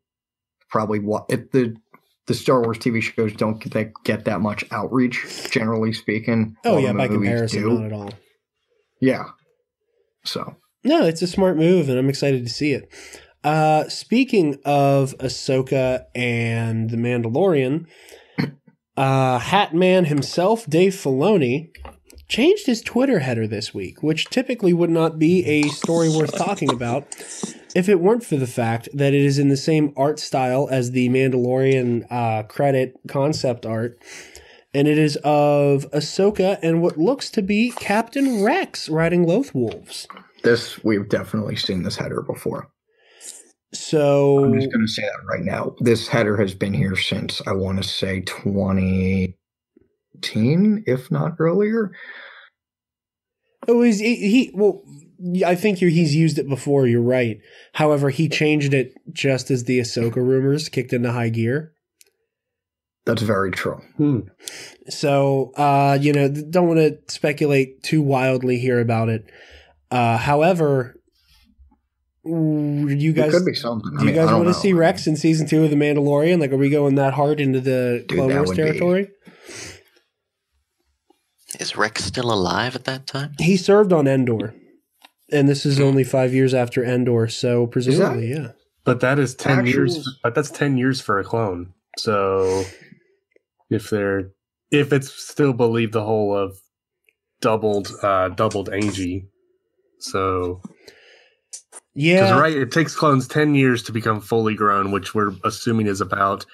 probably the Star Wars TV shows don't get that much outreach, generally speaking. Oh yeah, by comparison, not at all. Yeah. So. No, it's a smart move, and I'm excited to see it. Speaking of Ahsoka and The Mandalorian, Hat Man himself, Dave Filoni, changed his Twitter header this week, which typically would not be a story worth talking about if it weren't for the fact that it is in the same art style as the Mandalorian credit concept art, and it is of Ahsoka and what looks to be Captain Rex riding Loth Wolves. We've definitely seen this header before. So I'm just going to say that right now. This header has been here since, I want to say, 2018, if not earlier. Oh, I think he's used it before. You're right. However, he changed it just as the Ahsoka rumors kicked into high gear. That's very true. So, don't want to speculate too wildly here about it. However, you guys, it could be something. Do you guys want to see Rex in season 2 of The Mandalorian? Like, are we going that hard into the Clone Wars territory? Is Rex still alive at that time? He served on Endor, and this is only 5 years after Endor, so presumably, yeah. But that is 10 years. But that's 10 years for a clone. So if it's still believed the whole of doubled Angie, so. Yeah. Because, right, it takes clones 10 years to become fully grown, which we're assuming is about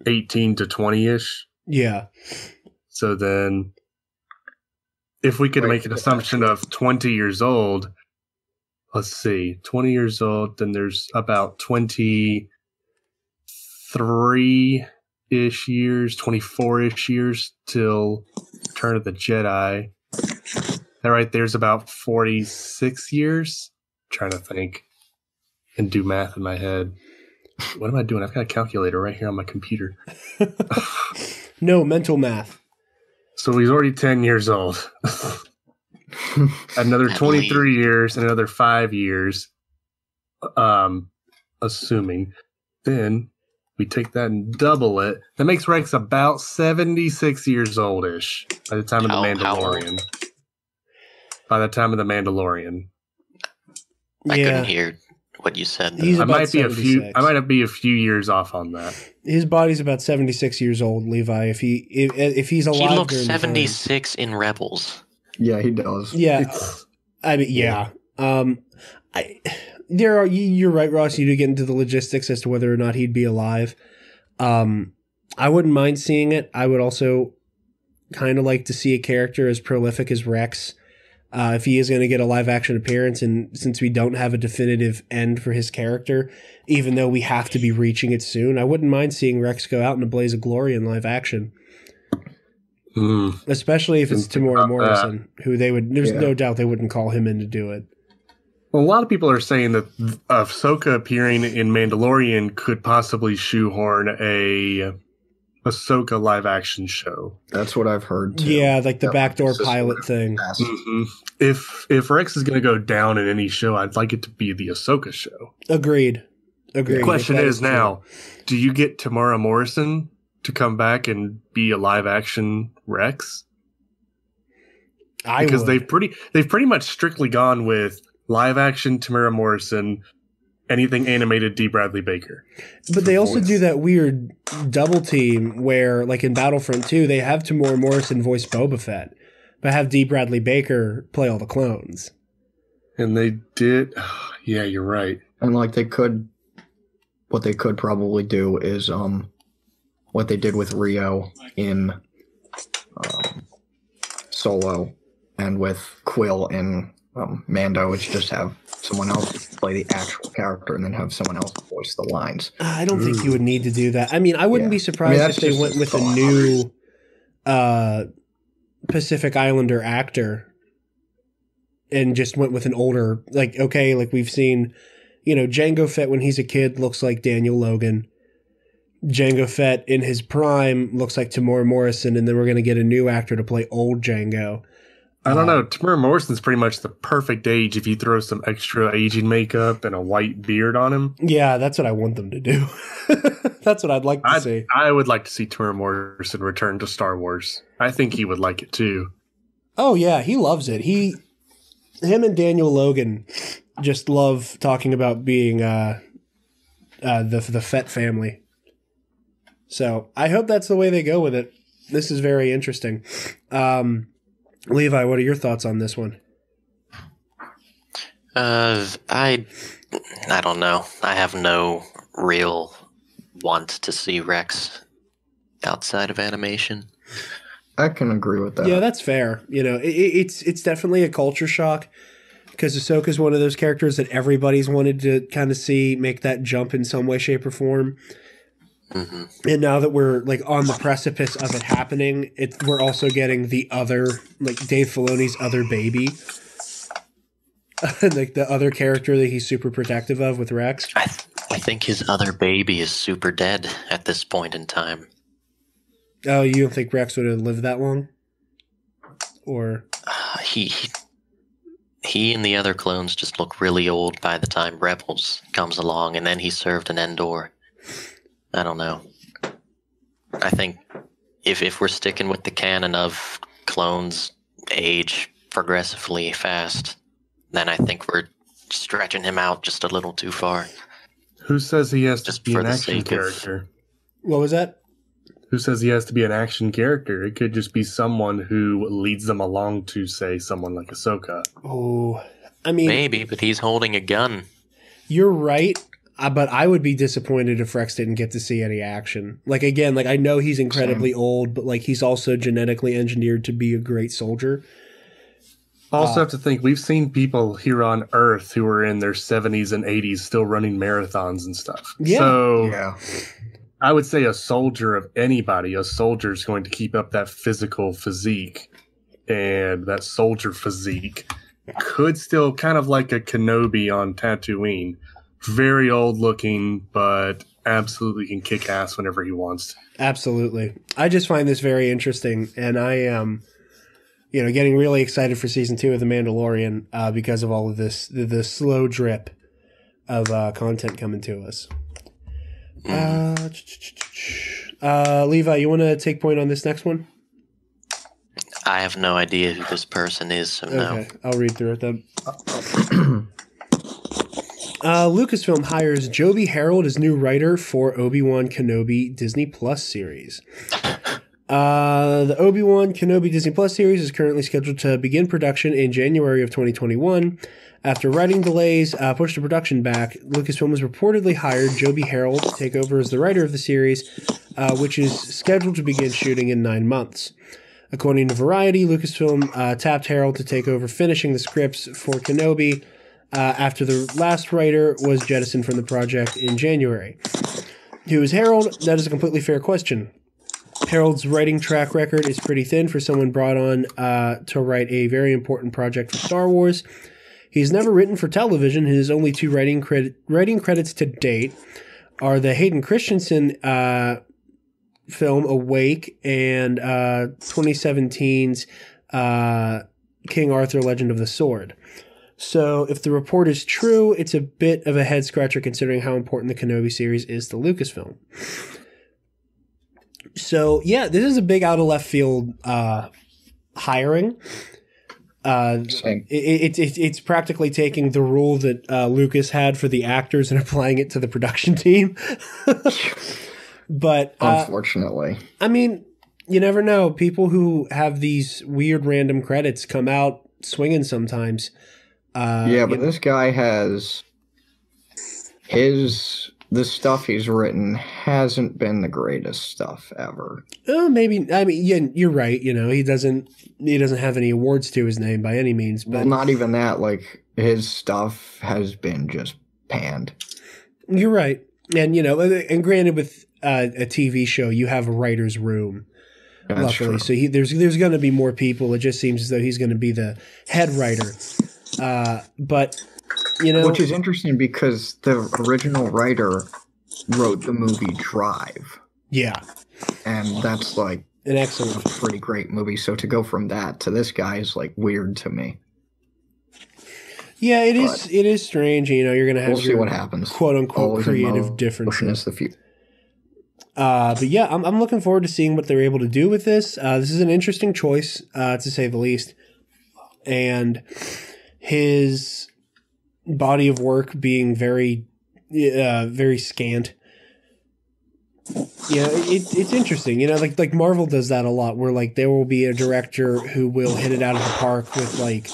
18 to 20-ish. Yeah. So then, if we could make an assumption of 20 years old, let's see, 20 years old, then there's about 23-ish years, 24-ish years till Return of the Jedi. That right there's about 46 years. I'm trying to think. And do math in my head. What am I doing? I've got a calculator right here on my computer. No, mental math. So he's already 10 years old. Another 23 years and another 5 years. Assuming. Then we take that and double it. That makes Rex about 76 years old-ish by the time of The Mandalorian. By the time of The Mandalorian. I couldn't hear what you said. I might be a few years off on that. His body's about 76 years old, Levi. If he's alive, he looks 76 in Rebels. Yeah, he does. Yeah, I mean, yeah. You're right, Ross. You do get into the logistics as to whether or not he'd be alive. I wouldn't mind seeing it. I would also kind of like to see a character as prolific as Rex. If he is going to get a live action appearance, and since we don't have a definitive end for his character, even though we have to be reaching it soon, I wouldn't mind seeing Rex go out in a blaze of glory in live action. Especially if it's Tamora Morrison, who there's no doubt they wouldn't call him in to do it. Well, a lot of people are saying that Ahsoka appearing in Mandalorian could possibly shoehorn a Ahsoka live action show. That's what I've heard too. Yeah, like the backdoor pilot thing. Mm-hmm. If Rex is going to go down in any show, I'd like it to be the Ahsoka show. Agreed. The question is now, do you get Tamara Morrison to come back and be a live action Rex? Because they've pretty much strictly gone with live action Tamara Morrison, anything animated D. Bradley Baker. But they also do that weird double team where, like in Battlefront 2, they have Tamora Morrison voice Boba Fett, but have D. Bradley Baker play all the clones. And they did. Yeah, you're right. And like what they could probably do is what they did with Rio in Solo and with Quill in Mando, is just have someone else play the actual character and then have someone else voice the lines. I don't think you would need to do that. I mean, I wouldn't be surprised if they went with a new Pacific Islander actor and just went with an older, like we've seen you know, Jango Fett when he's a kid looks like Daniel Logan. Jango Fett in his prime looks like Tamora Morrison, and then we're going to get a new actor to play old Jango. I don't know. Tamora Morrison's pretty much the perfect age if you throw some extra aging makeup and a white beard on him. Yeah, that's what I want them to do. That's what I'd like to see. I would like to see Tamora Morrison return to Star Wars. I think he would like it too. Oh yeah, he loves it. Him and Daniel Logan just love talking about being the Fett family. So I hope that's the way they go with it. This is very interesting. Levi, what are your thoughts on this one? I don't know. I have no real want to see Rex outside of animation. I can agree with that. Yeah, that's fair. You know, it's definitely a culture shock because Ahsoka's one of those characters that everybody's wanted to kind of see make that jump in some way, shape, or form. Mm-hmm. And now that we're like on the precipice of it happening, we're also getting the other, like Dave Filoni's other baby, like the other character that he's super protective of with Rex. I think his other baby is super dead at this point in time. Oh, you don't think Rex would have lived that long? Or he and the other clones just look really old by the time Rebels comes along, and then he served an Endor. I don't know. I think if we're sticking with the canon of clones age progressively fast, then I think we're stretching him out just a little too far. Who says he has Just to be for an the action sake of- character? what was that? Who says he has to be an action character? It could just be someone who leads them along to, say, someone like Ahsoka. Oh, I mean, Maybe, but he's holding a gun. you're right. But I would be disappointed if Rex didn't get to see any action. Like, again, like I know he's incredibly old, but like he's also genetically engineered to be a great soldier. Also have to think, we've seen people here on Earth who are in their 70s and 80s still running marathons and stuff. Yeah. So Yeah. I would say a soldier of anybody, a soldier is going to keep up that physical physique. And that soldier physique could still kind of like a Kenobi on Tatooine. Very old looking, but absolutely can kick ass whenever he wants to. Absolutely. I just find this very interesting, and I am, getting really excited for season 2 of The Mandalorian because of all of this, the slow drip of content coming to us. Levi, you want to take point on this next one? I have no idea who this person is, so no. Okay, I'll read through it then. Lucasfilm hires Joby Harold as new writer for Obi-Wan Kenobi Disney Plus series. The Obi-Wan Kenobi Disney Plus series is currently scheduled to begin production in January of 2021. After writing delays pushed the production back, Lucasfilm has reportedly hired Joby Harold to take over as the writer of the series, which is scheduled to begin shooting in 9 months. According to Variety, Lucasfilm tapped Harold to take over finishing the scripts for Kenobi after the last writer was jettisoned from the project in January. Who is Harold? That is a completely fair question. Harold's writing track record is pretty thin for someone brought on to write a very important project for Star Wars. He's never written for television. His only 2 writing credits to date are the Hayden Christensen film Awake and 2017's King Arthur Legend of the Sword. So if the report is true, it's a bit of a head scratcher considering how important the Kenobi series is to Lucasfilm. So yeah, this is a big out of left field hiring. It's practically taking the rule that Lucas had for the actors and applying it to the production team. But Unfortunately, I mean, you never know. People who have these weird random credits come out swinging sometimes. but this guy has the stuff he's written hasn't been the greatest stuff ever. Maybe. I mean, yeah, you're right. He doesn't have any awards to his name by any means. But Well, not even that. Like, his stuff has been just panned. You're right. And, and granted, with a TV show, you have a writer's room. That's luckily, true. so there's going to be more people. It just seems as though he's going to be the head writer. But You know, Which is interesting because the original writer wrote the movie Drive, yeah, and that's like an a excellent. pretty great movie. So to go from that to this guy is like weird to me. Yeah, it is. But It is strange. You know, you're gonna have We'll see your what happens. quote unquote Always in creative motion differences. is the future. But yeah, I'm looking forward to seeing what they're able to do with this. This is an interesting choice, to say the least. And his body of work being very, very scant. Yeah, it's interesting. You know, like Marvel does that a lot, where like there will be a director who will hit it out of the park with like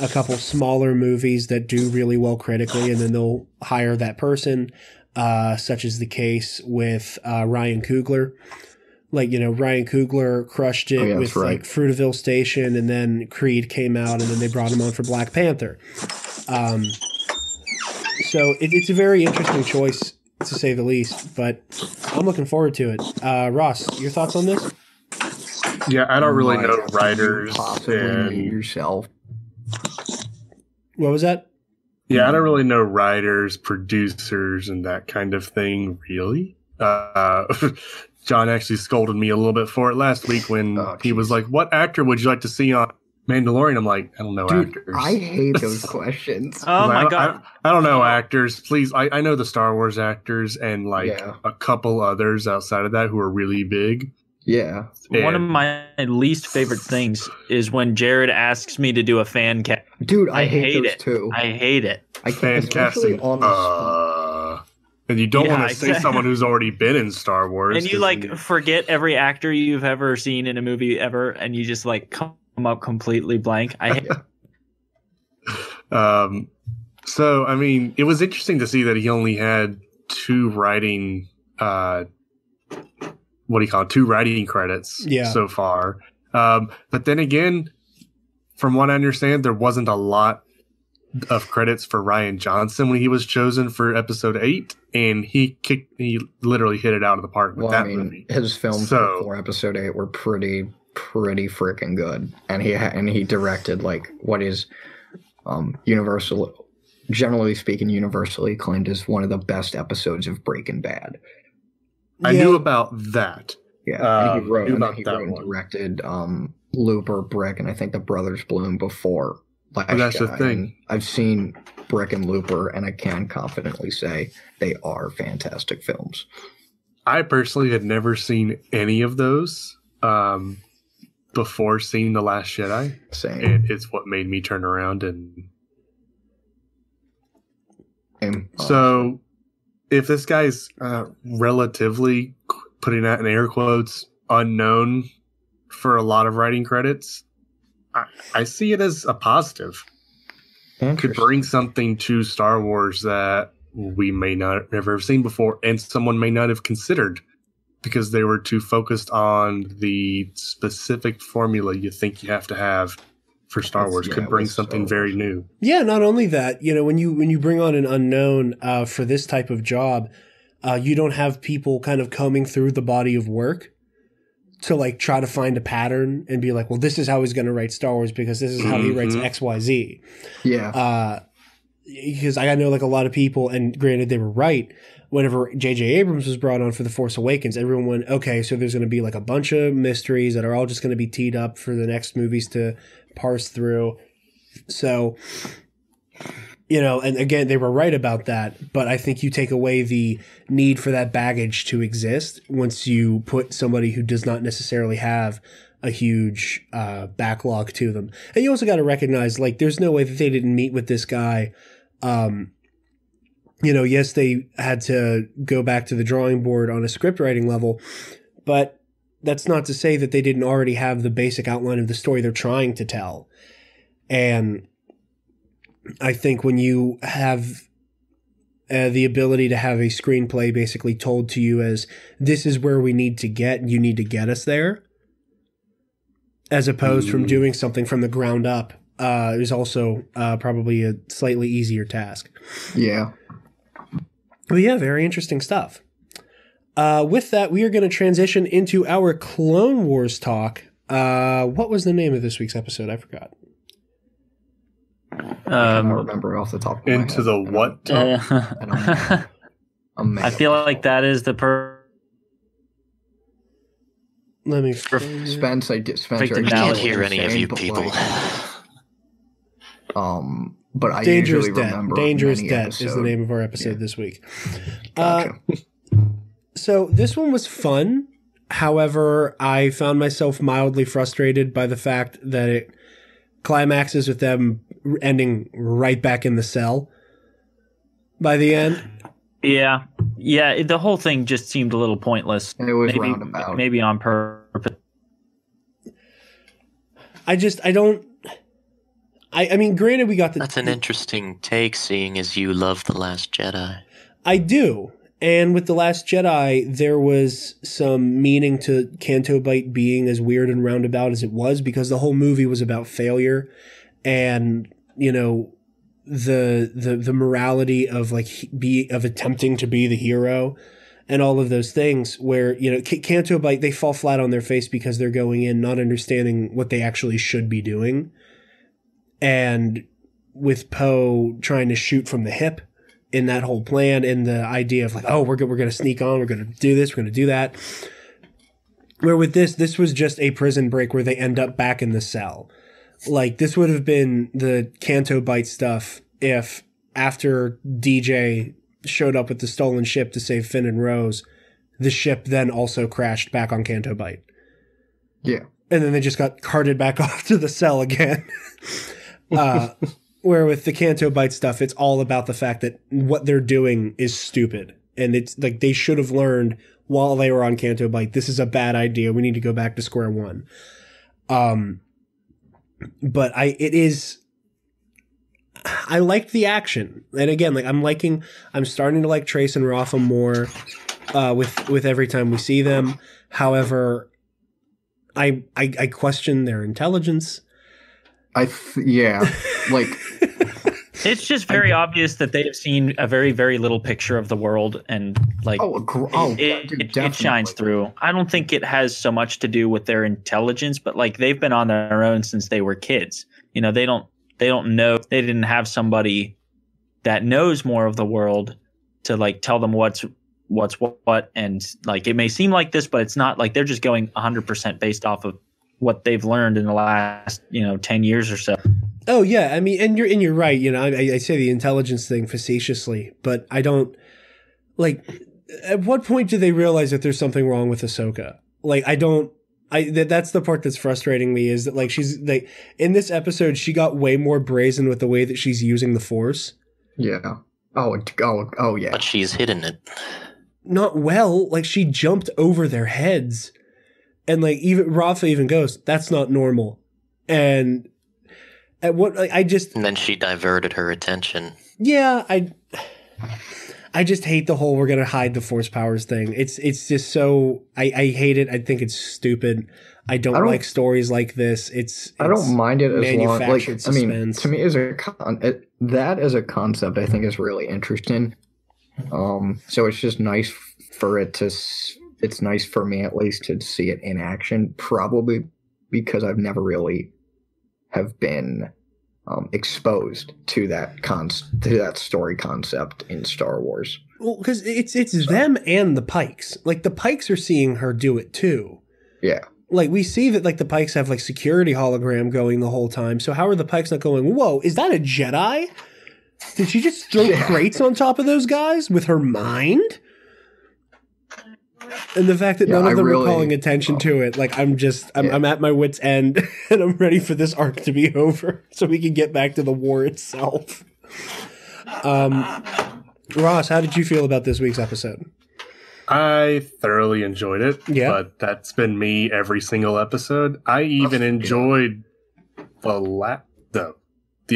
a couple smaller movies that do really well critically, and then they'll hire that person. Such is the case with Ryan Coogler. Like, you know, Ryan Coogler crushed it with like Fruitvale Station, and then Creed came out, and then they brought him on for Black Panther. So it's a very interesting choice, to say the least, but I'm looking forward to it. Ross, your thoughts on this? Yeah, I don't really know writers. Possibly meet yourself. What was that? Yeah, I don't really know writers, producers, and that kind of thing, really. John actually scolded me a little bit for it last week when he was like, what actor would you like to see on Mandalorian? I'm like, I don't know actors. I hate those questions. Oh my God. I don't know actors. Please, I know the Star Wars actors and like a couple others outside of that who are really big. Yeah. One of my least favorite things is when Jared asks me to do a fan cast. Dude, I hate those it too. I hate it. I can't, especially on the spot. And you don't want to say someone who's already been in Star Wars. And you like forget every actor you've ever seen in a movie ever, and you just like come up completely blank. I hate So, I mean, it was interesting to see that he only had two writing credits so far. But then again, from what I understand, there wasn't a lot of credits for Rian Johnson when he was chosen for episode 8, and he literally hit it out of the park with movie. His films before episode 8 were pretty freaking good, and he directed like what is generally speaking universally acclaimed as one of the best episodes of Breaking Bad. I knew about that. Yeah, and he wrote and directed Looper, Brick, and I think the Brothers Bloom before Last Jedi. That's the thing. I've seen Brick and Looper, and I can confidently say they are fantastic films. I personally had never seen any of those before seeing The Last Jedi. Same. And it's what made me turn around and... So, if this guy's relatively, putting that in air quotes, unknown for a lot of writing credits, I see it as a positive. Could bring something to Star Wars that we may not never have seen before, and someone may not have considered because they were too focused on the specific formula you think you have to have for Star Wars. Could bring something very new. Yeah, not only that, you know, when you bring on an unknown for this type of job, you don't have people kind of combing through the body of work to like try to find a pattern and be like, well, this is how he's going to write Star Wars because this is how he writes XYZ. Yeah. Because I know like a lot of people, and granted they were right, whenever J.J. Abrams was brought on for The Force Awakens, everyone went, okay, so there's going to be like a bunch of mysteries that are all just going to be teed up for the next movies to parse through. So, you know, and again, they were right about that, but I think you take away the need for that baggage to exist once you put somebody who does not necessarily have a huge backlog to them. And you also got to recognize, like, there's no way that they didn't meet with this guy. You know, yes, they had to go back to the drawing board on a script writing level, but that's not to say that they didn't already have the basic outline of the story they're trying to tell. And I think when you have the ability to have a screenplay basically told to you as this is where we need to get, you need to get us there, as opposed from doing something from the ground up, is also probably a slightly easier task. Yeah. But yeah, very interesting stuff. With that, we are going to transition into our Clone Wars talk. What was the name of this week's episode? I forgot. I don't remember off the top of my head. Into the what? Tom? I don't know. I feel like that is the Let me. Spencer, I analogy. can't hear any of insane, you but, people. But I Dangerous usually Debt. remember Dangerous many Debt is the episodes. name of our episode this week. Gotcha. So this one was fun. However, I found myself mildly frustrated by the fact that it climaxes with them ending right back in the cell by the end. Yeah. The whole thing just seemed a little pointless. It was roundabout. Maybe on purpose. I mean, granted, we got the. That's an interesting take, seeing as you love The Last Jedi. I do. And with The Last Jedi, there was some meaning to Canto Bight being as weird and roundabout as it was, because the whole movie was about failure and, you know, the morality of of attempting to be the hero and all of those things, where, you know, Canto Bight, they fall flat on their face because they're going in not understanding what they actually should be doing. And with Poe trying to shoot from the hip in that whole plan, and the idea of like, oh, we're going to sneak on, we're going to do this, we're going to do that. Where with this was just a prison break where they end up back in the cell. Like, this would have been the Canto Bight stuff if after DJ showed up with the stolen ship to save Finn and Rose, the ship then also crashed back on Canto Bight. Yeah. And then they just got carted back off to the cell again. Where with the Canto Bight stuff, it's all about the fact that what they're doing is stupid. And it's like they should have learned while they were on Canto Bight, this is a bad idea. We need to go back to square one. But I liked the action. And again, like I'm starting to like Trace and Rafa more with every time we see them. However, I question their intelligence. Like it's just very obvious that they have seen a very, very little picture of the world, and like it shines through. I don't think it has so much to do with their intelligence, but like they've been on their own since they were kids. You know, they don't know, they didn't have somebody that knows more of the world to like tell them what's what, and like it may seem like this, but it's not. Like they're just going 100% based off of what they've learned in the last, 10 years or so. Oh yeah, I mean, and you're right. You know, I say the intelligence thing facetiously, but I don't like. At what point do they realize that there's something wrong with Ahsoka? Like, that's the part that's frustrating me, is that like she's like in this episode she got way more brazen with the way that she's using the Force. Yeah. Oh yeah. But she's hidden it. Not well. Like she jumped over their heads. And like even Rafa even goes, that's not normal. And at what and then she diverted her attention. Yeah, I just hate the whole we're gonna hide the Force powers thing. It's just so I hate it. I think it's stupid. I don't like stories like this. I don't mind it as long. Like, suspense. I mean, to me, that as a concept, I think is really interesting. So it's just nice for it to. It's nice for me, at least, to see it in action, probably because I've never really have been exposed to that story concept in Star Wars. Well, because it's them and the Pikes. Like, the Pikes are seeing her do it, too. Yeah. Like, we see that, like, the Pikes have, like, security hologram going the whole time, so how are the Pikes not going, whoa, is that a Jedi? Did she just throw crates on top of those guys with her mind? And the fact that none of them are calling attention to it, like I'm at my wit's end, and I'm ready for this arc to be over so we can get back to the war itself. Ross, how did you feel about this week's episode? I thoroughly enjoyed it. Yeah, but that's been me every single episode. I even enjoyed the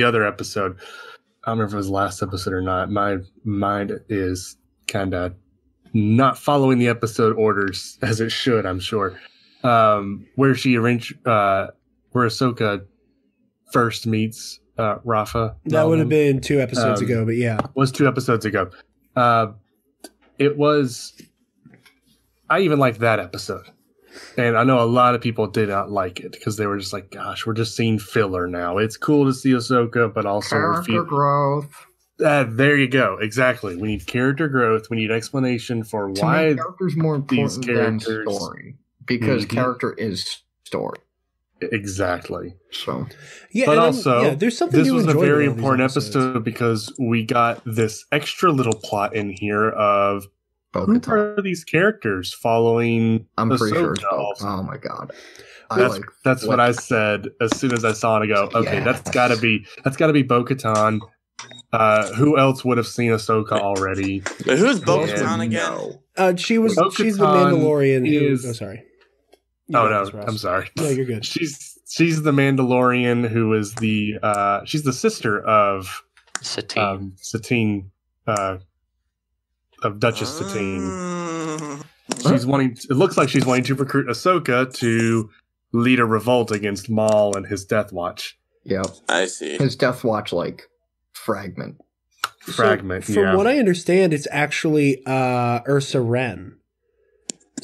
other episode. I don't remember if it was the last episode or not. My mind is kind of not following the episode orders as it should, I'm sure. Where Ahsoka first meets Rafa. That would have been 2 episodes ago, but yeah. Was 2 episodes ago. I even liked that episode. And I know a lot of people did not like it because they were just like, gosh, we're just seeing filler now. It's cool to see Ahsoka, but also Character growth. There you go. Exactly. We need character growth. We need explanation for To why make characters more these important than characters. story. Because Mhm. character is story. Exactly. So Yeah, But and also, there's something this to was a enjoy very about these important episodes. episode because we got this extra little plot in here of who Bo-Katan. are these characters following I'm pretty sure it's Ahsoka Bo. also. Oh my god. That's what I said as soon as I saw it. I go, okay, Yes. that's gotta be Bo-Katan. Who else would have seen Ahsoka already? But who's Yeah. Bo-Katan again? No. She's the Bo-Katan Mandalorian. is- Oh, sorry. You Oh got no, this, Ross. I'm sorry. No, you're good. She's the Mandalorian who is the she's the sister of Satine. Satine of Duchess Satine. Mm. She's wanting. It looks like she's wanting to recruit Ahsoka to lead a revolt against Maul and his Death Watch. Yep. I see. His Death Watch fragment. Fragment. So, from yeah. what I understand, it's actually Ursa Wren.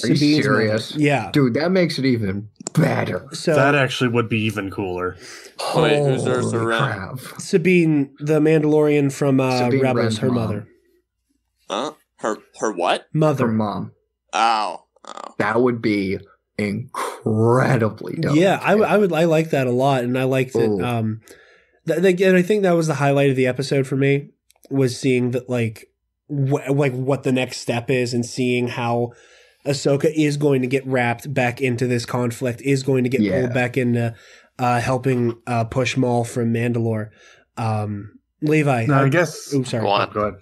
Are you Sabine's mother. serious? Yeah. Dude, that makes it even better. So That actually would be even cooler. Wait, who's Ursa Holy Wren? crap. Sabine, the Mandalorian from Sabine Rebels, Wren's her mom. mother. Huh? Her what? Mother. Her mom. Oh. That would be incredibly dope. Yeah, I like that a lot, and I liked it. Ooh. And I think that was the highlight of the episode for me, was seeing that like what the next step is, and seeing how Ahsoka is going to get wrapped back into this conflict, is going to get pulled back into helping push Maul from Mandalore. Levi, No, I guess. Oh, sorry. Go on. Go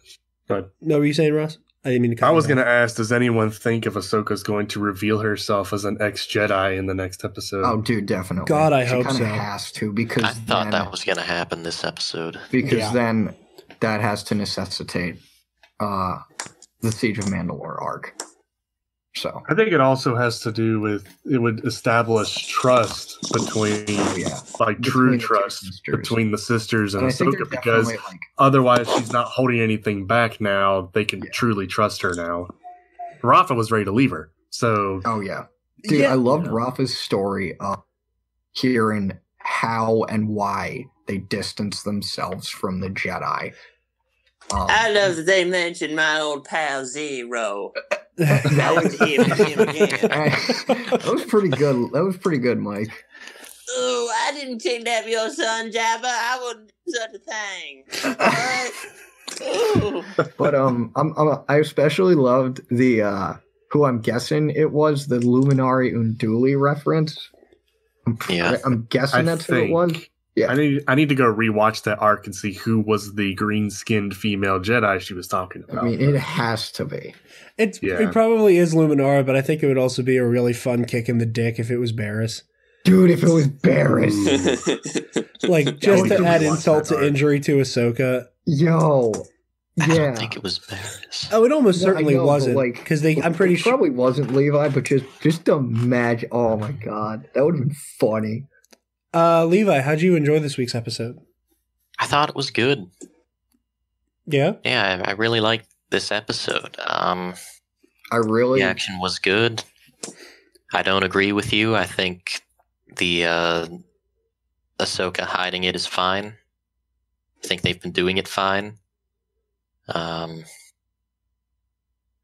ahead. No, were you saying, Ross? I didn't mean to cut I you was off. going to ask, does anyone think if Ahsoka's going to reveal herself as an ex-Jedi in the next episode? Oh, dude, definitely. God, I she hope kinda so. has to because I thought then, that was going to happen this episode. because Yeah. then that has to necessitate the Siege of Mandalore arc. So I think it also has to do with it would establish trust between, like Between true the two trust sisters. between the sisters and and I think Ahsoka, they're because definitely like otherwise she's not holding anything back now. They can truly trust her now. Rafa was ready to leave her, so oh yeah. Dude, Yeah. I loved Rafa's story of hearing how and why they distanced themselves from the Jedi. I love that they mentioned my old pal Zero. that I was like to hear from him again. that was pretty good. That was pretty good, Mike. Ooh, I didn't kidnap your son, Jabba. I wouldn't do such a thing. What? Ooh. But I especially loved the who I'm guessing it was, the Luminari Unduli reference. Yeah. I'm guessing that's who it was. Yeah. I need to go rewatch that arc and see who was the green-skinned female Jedi she was talking about. I mean, it has to be. It probably is Luminara, but I think it would also be a really fun kick in the dick if it was Barriss. Dude, if it was Barriss. Like, just we to can add rewatch insult that to arc. injury to Ahsoka. Yo. I Yeah. don't think it was Barriss. Oh, it almost Well, I certainly know, but, wasn't. like, Because I'm pretty it sure. probably wasn't Levi, but just imagine. Oh my god. That would have been funny. Levi, how'd you enjoy this week's episode? I thought it was good. Yeah? Yeah, I really liked this episode. I really. The action was good. I don't agree with you. I think the Ahsoka hiding it is fine. I think they've been doing it fine. And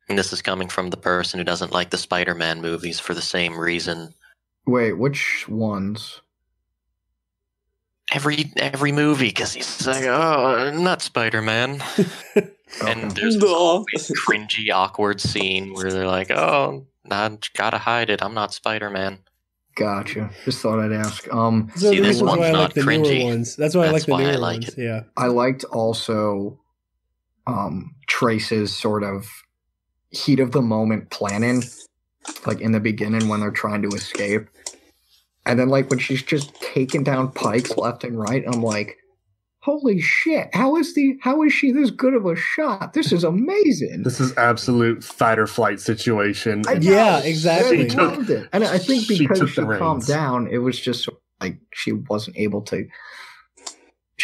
this is coming from the person who doesn't like the Spider-Man movies for the same reason. Wait, which ones? Every movie, because he's like, oh, not Spider-Man. And there's this No. always cringy, awkward scene where they're like, oh, I gotta hide it. I'm not Spider-Man. Gotcha. Just thought I'd ask. So See, the this reason one's why I like not the cringy. newer ones. That's why I like That's the why I newer like ones. it. Yeah. I liked also Trace's sort of heat of the moment planning, like in the beginning when they're trying to escape. And then like when she's just taking down pikes left and right, I'm like, holy shit, how is she this good of a shot? This is amazing. This is absolute fight or flight situation. I know, Yeah, exactly. I loved it. And I think She because took she the calmed reins. down, it was just like she wasn't able to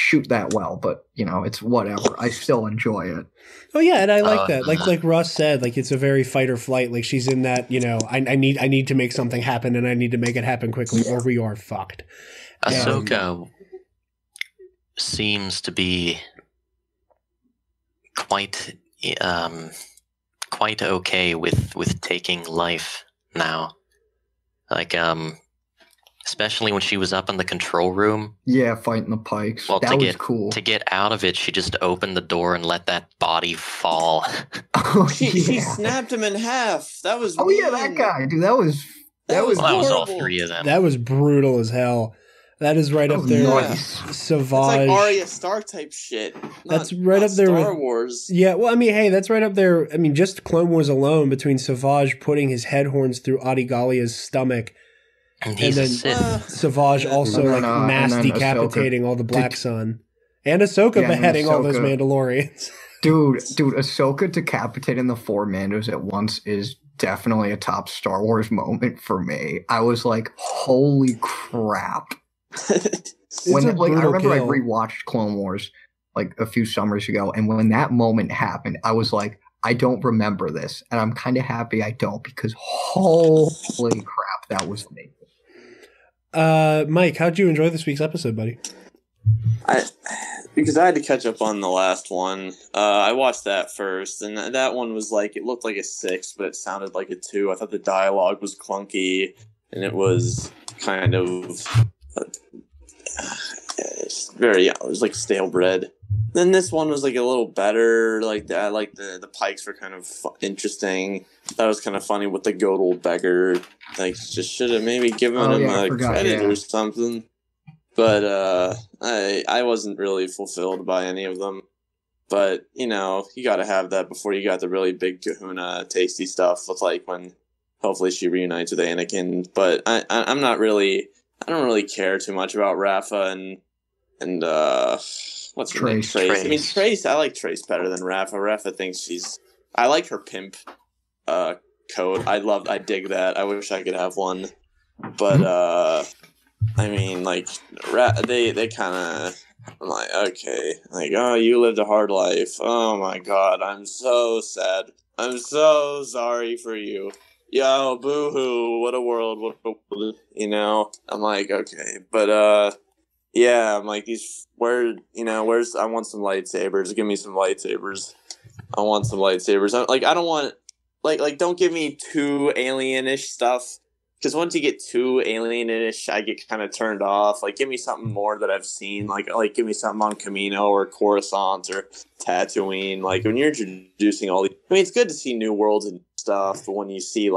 shoot that well, but it's whatever. I still enjoy it. Oh yeah, and I like that. Like Russ said, like it's a very fight or flight. Like she's in that, I need to make something happen, and I need to make it happen quickly, or we are fucked. Ahsoka seems to be quite okay with taking life now. Like especially when she was up in the control room. Yeah, fighting the Pikes. Well, that was cool. To get out of it, she just opened the door and let that body fall. She snapped him in half. That was mean. Yeah, that guy, dude. That was all three of them. That was brutal as hell. That is right up there. Nice. Savage. It's like Arya Stark type shit. That's right up there Star with Wars. Yeah, well, I mean, hey, that's right up there. I mean, just Clone Wars alone, between Savage putting his head horns through Adi Gallia's stomach, and then Savage also mass decapitating all the Black Sun, and Ahsoka beheading all those Mandalorians. Dude, Ahsoka decapitating the 4 Mandos at once is definitely a top Star Wars moment for me. I was like, holy crap. I remember I rewatched Clone Wars like a few summers ago, and when that moment happened, I was like, I don't remember this, and I'm kind of happy I don't, because holy crap, that was me. Mike, how'd you enjoy this week's episode, buddy? Because I had to catch up on the last one. I watched that first, and that one was like, it looked like a 6, but it sounded like a 2. I thought the dialogue was clunky, and it was kind of it was like stale bread. Then this one was like a little better. Like the Pikes were kind of interesting. That was kind of funny with the goat old beggar. Like, just should have maybe given him a credit or something. But I wasn't really fulfilled by any of them. But you got to have that before you got the really big Kahuna tasty stuff with like when hopefully she reunites with Anakin. But I'm not really. I don't really care too much about Rafa and what's her name? Trace. I mean, Trace. I like Trace better than Rafa. Rafa thinks I like her pimp code. I dig that. I wish I could have one. But I mean, like they kind of. I'm like, okay, like, oh, you lived a hard life. Oh my God, I'm so sad. I'm so sorry for you. Yo, boo-hoo, what a world, I'm like, okay, but, yeah, I'm like, where's, I want some lightsabers, give me some lightsabers, I want some lightsabers, I don't want, don't give me too alien-ish stuff, because once you get too alien-ish, I get kind of turned off, give me something more that I've seen, give me something on Camino, or Coruscant, or Tatooine, when you're introducing all these, I mean, it's good to see new worlds and stuff, but when you see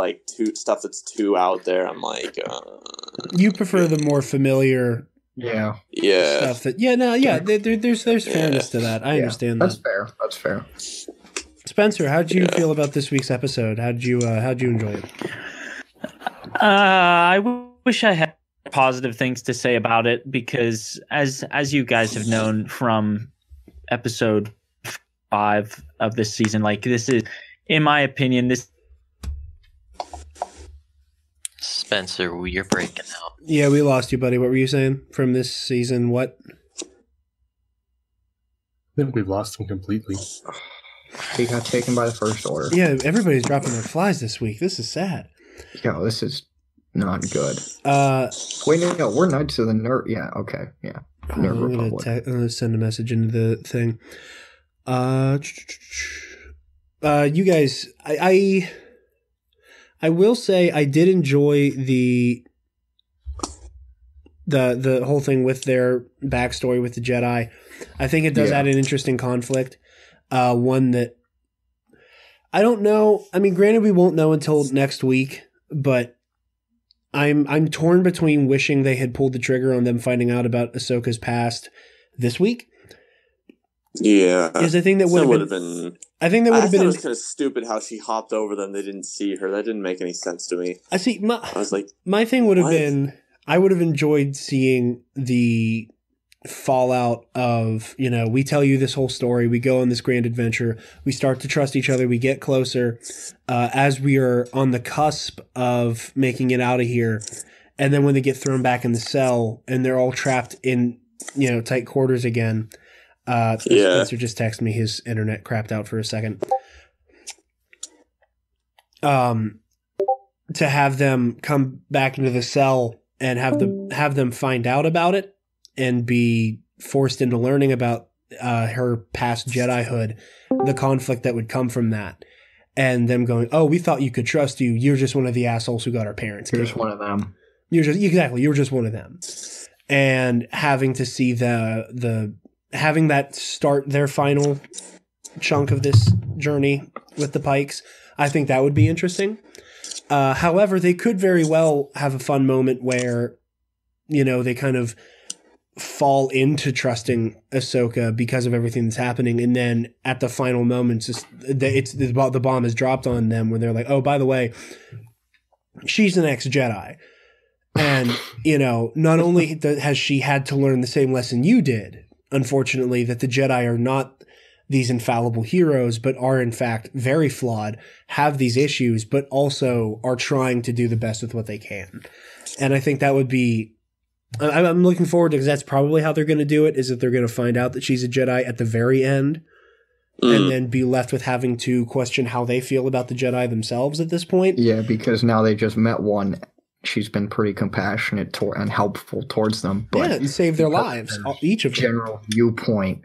stuff that's too out there, I'm like, you prefer the more familiar, stuff that, there's fairness to that. I understand that. That's fair. Spencer, how'd you feel about this week's episode? How'd you enjoy it? I wish I had positive things to say about it, because as you guys have known from episode 5 of this season, this is, in my opinion, this. Spencer, you're breaking out. Yeah, we lost you, buddy. What were you saying from this season? What? I think we've lost him completely. He got taken by the First Order. Yeah, everybody's dropping their flies this week. This is sad. Yo, this is not good. Wait, no, we're Knights of the Nerd. Yeah, okay, yeah. I'm gonna send a message into the thing. You guys, I will say I did enjoy the whole thing with their backstory with the Jedi. I think it does add an interesting conflict. One that I don't know. I mean, granted, we won't know until next week, but I'm torn between wishing they had pulled the trigger on them finding out about Ahsoka's past this week. Yeah, is a thing that would have been. I think that would have been. It was kind of stupid how she hopped over them. They didn't see her. That didn't make any sense to me. I see. I was like, my thing would have been. I would have enjoyed seeing the fallout of, we tell you this whole story, we go on this grand adventure, we start to trust each other, we get closer as we are on the cusp of making it out of here, and then when they get thrown back in the cell and they're all trapped in tight quarters again. Spencer just texted me his internet crapped out for a second. To have them come back into the cell and have them find out about it and be forced into learning about her past Jedihood, the conflict that would come from that, and them going, "Oh, we thought you could trust you. You're just one of the assholes who got our parents killed. You're just one of them. You're just one of them." And having to see having that start their final chunk of this journey with the Pikes, I think that would be interesting. However, they could very well have a fun moment where, they kind of fall into trusting Ahsoka because of everything that's happening, and then at the final moments, the bomb is dropped on them when they're like, "Oh, by the way, she's an ex-Jedi." And, not only has she had to learn the same lesson you did, unfortunately, that the Jedi are not these infallible heroes, but are in fact very flawed, have these issues, but also are trying to do the best with what they can. And I think that would be, I'm looking forward to, because that's probably how they're going to do it, is that they're going to find out that she's a Jedi at the very end, and then be left with having to question how they feel about the Jedi themselves at this point. Yeah, because now they just met one. She's been pretty compassionate and helpful towards them. But and save their lives, each of them. General viewpoint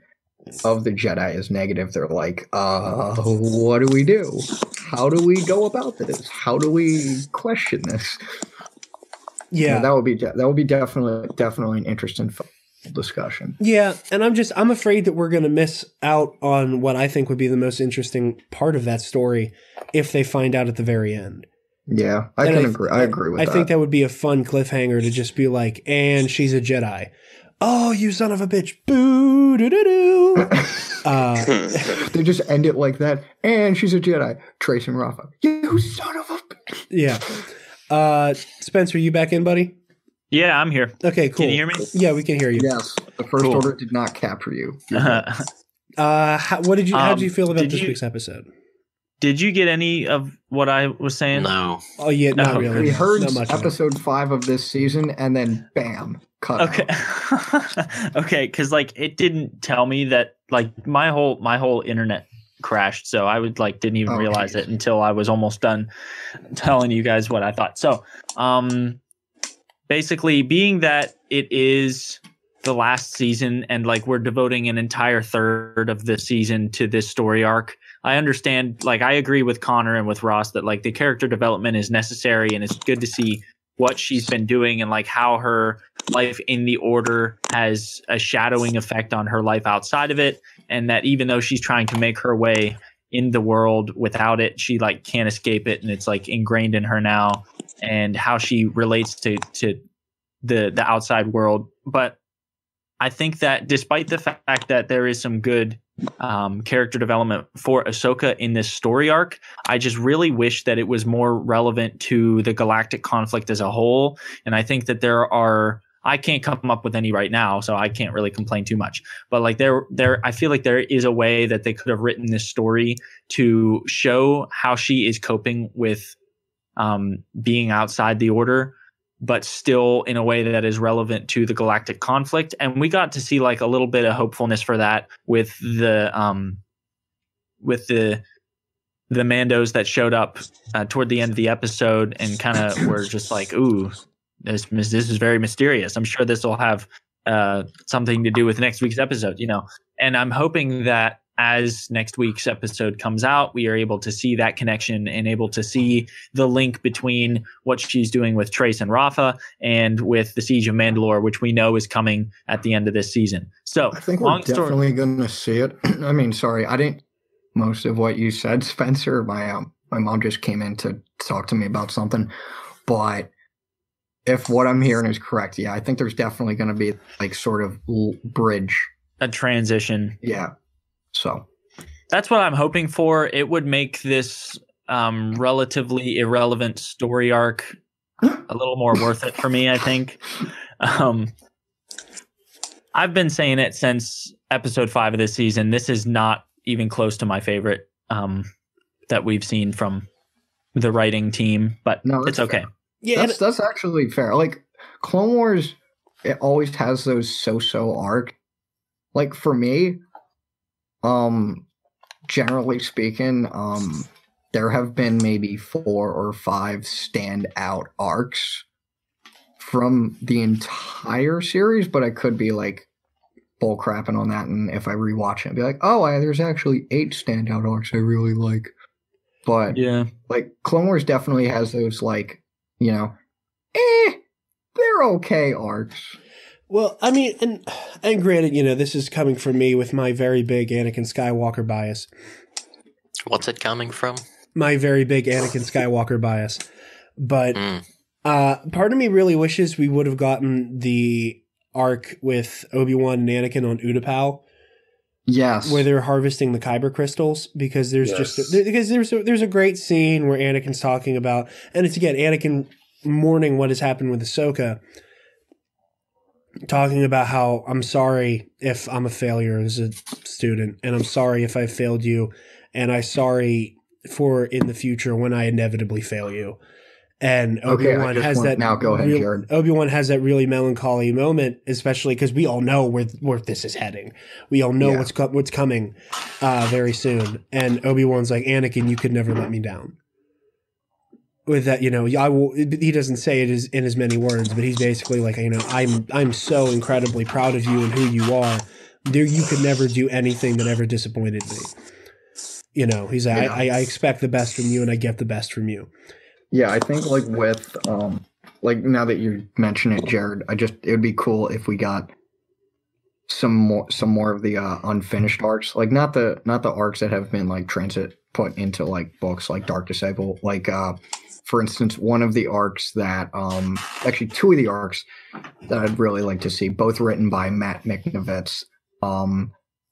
of the Jedi is negative. They're like, what do we do? How do we go about this? How do we question this? Yeah, that would be definitely an interesting discussion. Yeah, and I'm afraid that we're going to miss out on what I think would be the most interesting part of that story if they find out at the very end. Yeah, I agree. I agree with that. I think that would be a fun cliffhanger to just be like, "And she's a Jedi." Oh, you son of a bitch! Boo doo doo doo. They just end it like that. And she's a Jedi. Trace and Rafa. You son of a bitch. Yeah. Spencer, you back in, buddy? Yeah, I'm here. Okay, cool. Can you hear me? Yeah, we can hear you. Yes. The First Order did not capture you. How did you feel about this week's episode? Did you get any of what I was saying? No. Oh, yeah, not really. We heard not much episode 5 of this season, and then bam, cut out. Okay, because it didn't tell me that my whole internet crashed, so I didn't even realize it until I was almost done telling you guys what I thought. So, basically, being that it is the last season and we're devoting an entire third of the season to this story arc, I understand, I agree with Connor and with Ross that the character development is necessary, and it's good to see what she's been doing and how her life in the Order has a shadowing effect on her life outside of it, and that even though she's trying to make her way in the world without it, she can't escape it, and it's ingrained in her now, and how she relates to the outside world. But I think that despite the fact that there is some good character development for Ahsoka in this story arc, I just really wish that it was more relevant to the galactic conflict as a whole. And I think that I can't come up with any right now, so I can't really complain too much. But I feel like there is a way that they could have written this story to show how she is coping with being outside the Order, but still in a way that is relevant to the galactic conflict. And we got to see a little bit of hopefulness for that with the Mandos that showed up toward the end of the episode and kind of were just ooh, this is very mysterious. I'm sure this will have something to do with next week's episode, and I'm hoping that as next week's episode comes out, we are able to see that connection and able to see the link between what she's doing with Trace and Rafa and with the Siege of Mandalore, which we know is coming at the end of this season. So I think we're definitely going to see it. I mean, sorry, I didn't most of what you said, Spencer. My mom just came in to talk to me about something, but if what I'm hearing is correct, yeah, I think there's definitely going to be sort of bridge, a transition. Yeah. So that's what I'm hoping for. It would make this relatively irrelevant story arc a little more worth it for me, I think. I've been saying it since episode 5 of this season. This is not even close to my favorite that we've seen from the writing team, but no, it's okay. Fair. Yeah, that's actually fair. Clone Wars it always has those so-so arc. Like for me, generally speaking, there have been maybe 4 or 5 standout arcs from the entire series, but I could be like bull crapping on that, and if I rewatch it, I'd be like, oh, there's actually 8 standout arcs I really like. But Yeah. like Clone Wars definitely has those like, you know, they're okay arcs. Well, I mean, and granted, you know, this is coming from me with my very big Anakin Skywalker bias. What's it coming from? My very big Anakin Skywalker bias. But part of me really wishes we would have gotten the arc with Obi-Wan and Anakin on Utapau. Yes. Where they're harvesting the Kyber crystals, because there's there's a great scene where Anakin's talking about, and it's again Anakin mourning what has happened with Ahsoka, talking about how I'm sorry if I'm a failure as a student, and I'm sorry if I failed you, and I'm sorry for in the future when I inevitably fail you. And Obi-Wan has that. Now go ahead, Jared. Obi-Wan has that really melancholy moment, especially because we all know where this is heading. We all know what's coming very soon. And Obi-Wan's like, Anakin, you could never let me down. With that, you know, I will. He doesn't say it in as many words, but he's basically like, you know, I'm so incredibly proud of you and who you are. You could never do anything that ever disappointed me. You know, he's like, I expect the best from you, and I get the best from you. Yeah, I think like with like now that you mention it, Jared, it would be cool if we got some more of the unfinished arcs, like not the arcs that have been like put into like books like Dark Disciple, like for instance, one of the arcs that actually 2 of the arcs that I'd really like to see, both written by Matt Miknovitz,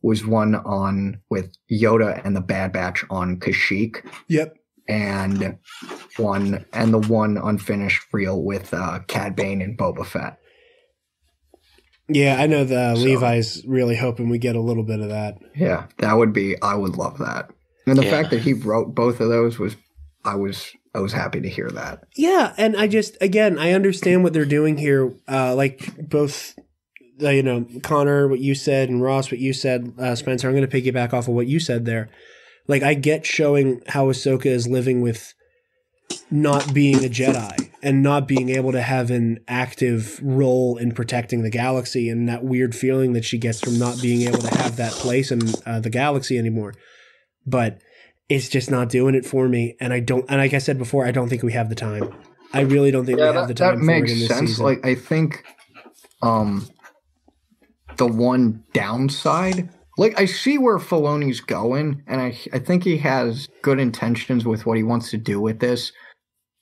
was one on with Yoda and the Bad Batch on Kashyyyk. Yep. And the one unfinished reel with Cad Bane and Boba Fett. Yeah, I know Levi's really hoping we get a little bit of that. Yeah, I would love that. And the fact that he wrote both of those I was happy to hear that. Yeah, and I understand what they're doing here. Like both, you know, Connor, what you said, and Ross, what you said, Spencer, I'm going to piggyback off of what you said there. Like, I get showing how Ahsoka is living with not being a Jedi and not being able to have an active role in protecting the galaxy, and that weird feeling that she gets from not being able to have that place in the galaxy anymore. But it's just not doing it for me. And like I said before, I don't think we have the time. I really don't think we have the time for it in this season. Like, I think the one downside, like, I see where Filoni's going, and I think he has good intentions with what he wants to do with this,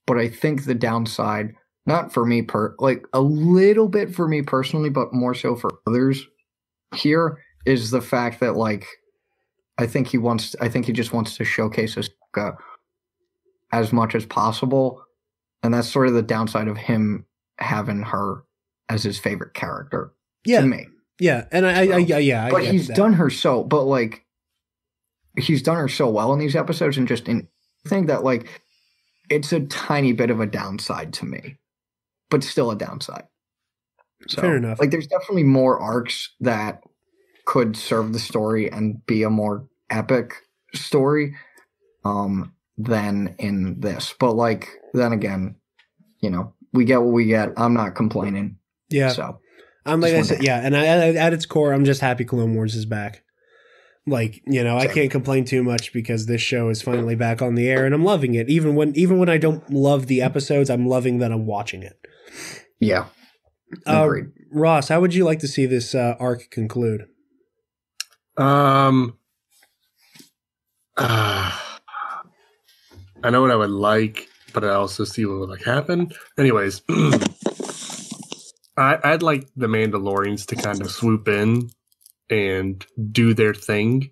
but I think the downside, not for me, like, a little bit for me personally, but more so for others here, is the fact that, like, I think he just wants to showcase Ahsoka as much as possible, and that's sort of the downside of him having her as his favorite character, to me. Yeah, and but he's done her so well in these episodes, and I think that, like, it's a tiny bit of a downside to me, but still a downside. So, fair enough. Like, there's definitely more arcs that could serve the story and be a more epic story than in this. But, like, then again, you know, we get what we get. I'm not complaining. Yeah. So. I'm like I said, yeah, and at its core, I'm just happy Clone Wars is back. Like, you know, I can't complain too much because this show is finally back on the air, and I'm loving it. Even when I don't love the episodes, I'm loving that I'm watching it. Yeah. Agreed. Ross, how would you like to see this arc conclude? I know what I would like, but I also see what would like happen. Anyways. I'd like the Mandalorians to kind of swoop in and do their thing.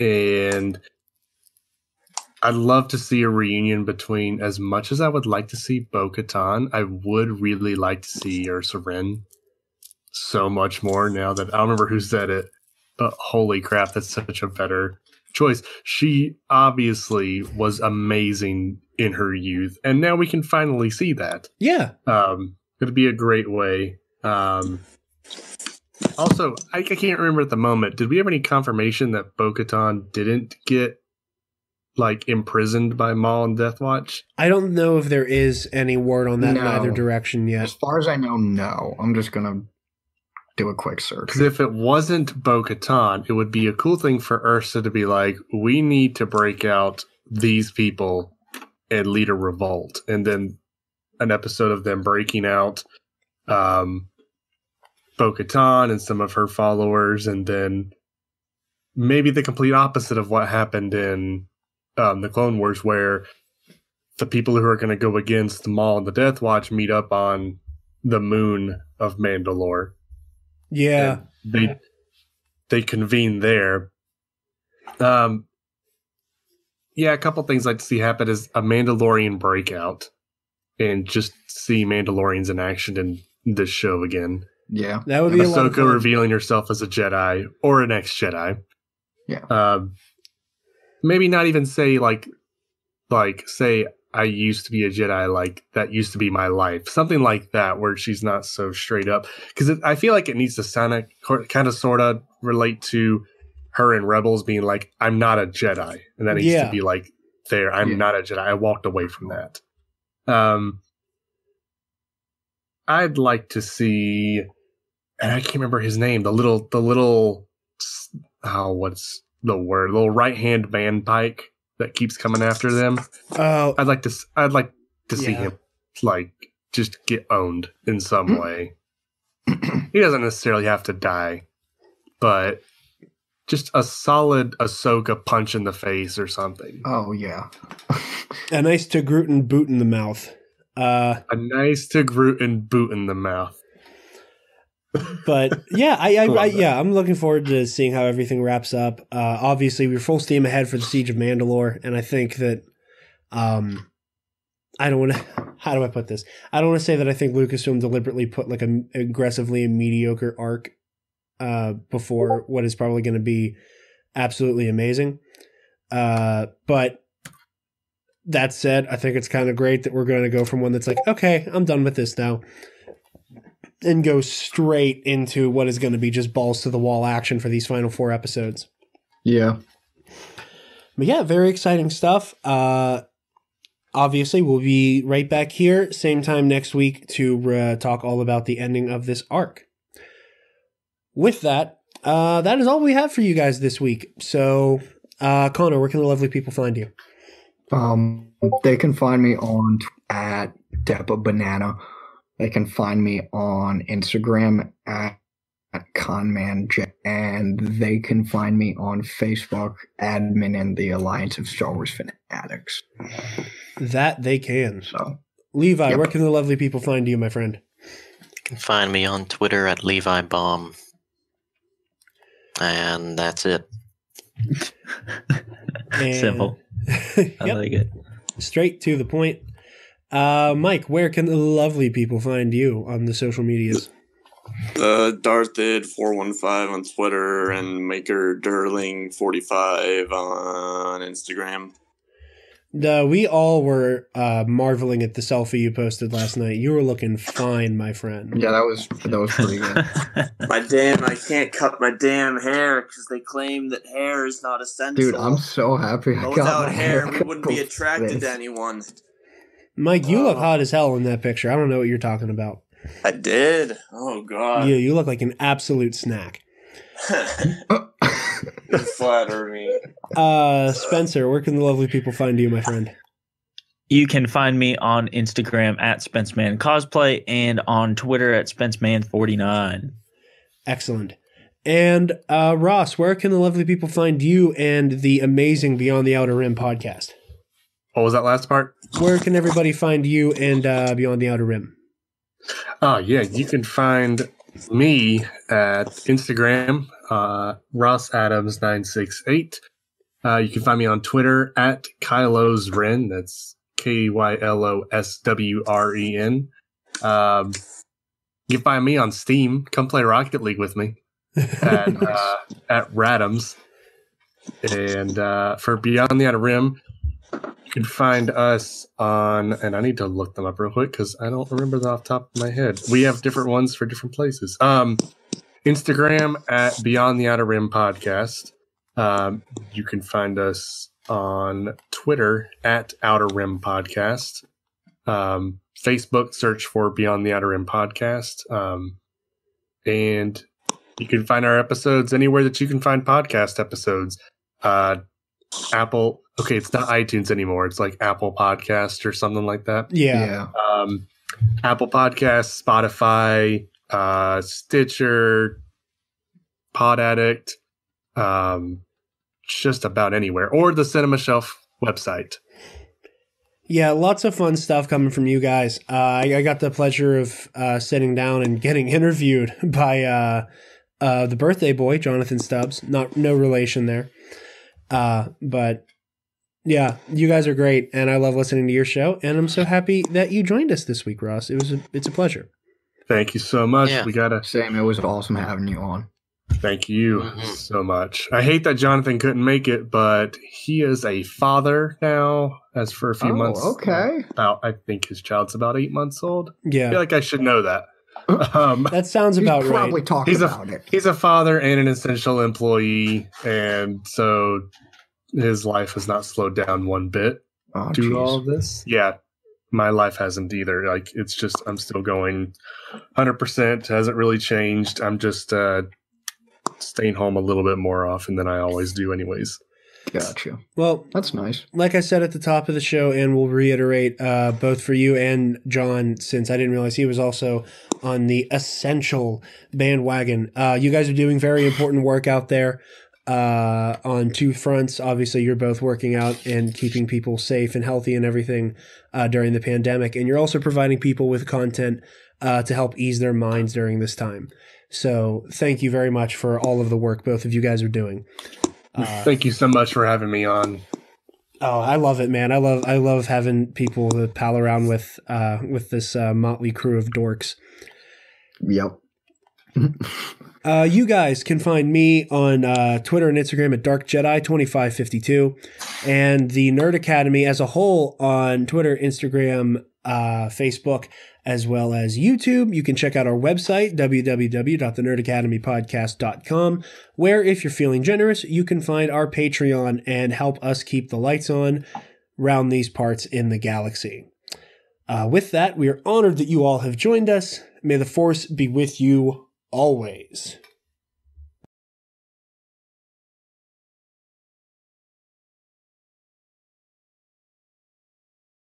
And I'd love to see a reunion between, as much as I would like to see Bo-Katan, I would really like to see Ursa Wren so much more now that I don't remember who said it, but holy crap, that's such a better choice. She obviously was amazing in her youth, and now we can finally see that. Yeah. It'd be a great way Also, I can't remember at the moment. Did we have any confirmation that Bo-Katan didn't get imprisoned by Maul and Death Watch? I don't know if there is any word on that in either direction yet. As far as I know, no. I'm just gonna do a quick search. Because if it wasn't Bo-Katan, it would be a cool thing for Ursa to be like, we need to break out these people and lead a revolt. And then an episode of them breaking out Bo-Katan and some of her followers, and then maybe the complete opposite of what happened in the Clone Wars, where the people who are going to go against Maul and the Death Watch meet up on the moon of Mandalore. Yeah. And they convene there. Yeah, a couple things I'd like to see happen is a Mandalorian breakout and just see Mandalorians in action in this show again. Yeah. That would be a lot of fun. Ahsoka revealing herself as a Jedi or an ex-Jedi. Yeah. Maybe not even say say I used to be a Jedi, that used to be my life. Something like that, where she's not so straight up. Because I feel like it needs to sound kind of sort of relate to her in Rebels being like, I'm not a Jedi. And that needs to be I'm not a Jedi. I walked away from that. I'd like to see, and I can't remember his name, the little what's the word? Little right-hand man pike that keeps coming after them. Oh, I'd like to see him just get owned in some way. He doesn't necessarily have to die, but just a solid Ahsoka punch in the face or something. Oh yeah. a nice Togrutan boot in the mouth. A nice Togrutan boot in the mouth. But yeah, I'm looking forward to seeing how everything wraps up. Obviously, we're full steam ahead for the Siege of Mandalore, and I think that I don't want to. How do I put this? I don't want to say that I think Lucasfilm deliberately put aggressively a mediocre arc before what is probably going to be absolutely amazing. But that said, I think it's kind of great that we're going to go from one that's like, okay, I'm done with this now, and go straight into what is going to be just balls to the wall action for these final 4 episodes. Yeah. But yeah, very exciting stuff. Obviously, we'll be right back here, same time next week, to talk all about the ending of this arc. With that, that is all we have for you guys this week. So, Connor, where can the lovely people find you? They can find me on at Depa Banana. They can find me on Instagram at ConmanJ, and they can find me on Facebook, admin in the Alliance of Star Wars Fanatics. That they can. So, Levi, where can the lovely people find you, my friend? You can find me on Twitter at LeviBomb. And that's it. Simple. I like it. Straight to the point. Mike, where can the lovely people find you on the social medias? Darthid415 on Twitter and Maker Durling45 on Instagram. We all were marveling at the selfie you posted last night. You were looking fine, my friend. Yeah, that was pretty good. I can't cut my damn hair because they claim that hair is not essential. Dude, I'm so happy I got without my hair, we haircut wouldn't be attracted this. to anyone. Mike, you look hot as hell in that picture. I don't know what you're talking about. I did? Oh, God. You look like an absolute snack. You flatter me. Spencer, where can the lovely people find you, my friend? You can find me on Instagram at SpenceManCosplay and on Twitter at SpenceMan49. Excellent. And Ross, where can the lovely people find you and the amazing Beyond the Outer Rim podcast? What was that last part? Where can everybody find you and Beyond the Outer Rim? Oh, yeah. You can find me at Instagram, RossAdams968. You can find me on Twitter at KylosWren. That's KYLOSWREN. You can find me on Steam. Come play Rocket League with me at Radams. And for Beyond the Outer Rim, you can find us on, and I need to look them up real quick because I don't remember them off the top of my head. We have different ones for different places. Instagram at Beyond the Outer Rim Podcast. You can find us on Twitter at Outer Rim Podcast. Facebook, search for Beyond the Outer Rim Podcast. And you can find our episodes anywhere that you can find podcast episodes. Apple, okay, it's not iTunes anymore. It's like Apple Podcast or something like that. Yeah. Apple Podcasts, Spotify, Stitcher, Pod Addict, just about anywhere, or the Cinema Shelf website. Yeah, lots of fun stuff coming from you guys. I got the pleasure of sitting down and getting interviewed by the birthday boy, Jonathan Stubbs. No relation there. But yeah, you guys are great, and I love listening to your show, and I'm so happy that you joined us this week, Ross. It's a pleasure. Thank you so much. Yeah. Sam, it was awesome having you on. Thank you so much. I hate that Jonathan couldn't make it, but he is a father now, as for a few months. Okay. I think his child's about 8 months old. Yeah. I feel like I should know that. That sounds about He's probably right. talking about it. He's a father and an essential employee, and so his life has not slowed down one bit due to all of this. Yeah, my life hasn't either. Like, it's just, I'm still going 100%. Hasn't really changed. I'm just staying home a little bit more often than I always do anyways. Gotcha. Well, That's nice. like I said at the top of the show, and we'll reiterate both for you and John, since I didn't realize he was also on the essential bandwagon. You guys are doing very important work out there on two fronts. Obviously, you're both working out and keeping people safe and healthy and everything during the pandemic. And you're also providing people with content to help ease their minds during this time. So thank you very much for all of the work both of you guys are doing. Thank you so much for having me on. Oh, I love it, man. I love having people to pal around with this motley crew of dorks. Yep. You guys can find me on Twitter and Instagram at DarkJedi2552, and the Nerd Academy as a whole on Twitter, Instagram, Facebook, as well as YouTube. You can check out our website, www.thenerdacademypodcast.com, where if you're feeling generous, you can find our Patreon and help us keep the lights on round these parts in the galaxy. With that, we are honored that you all have joined us. May the Force be with you always.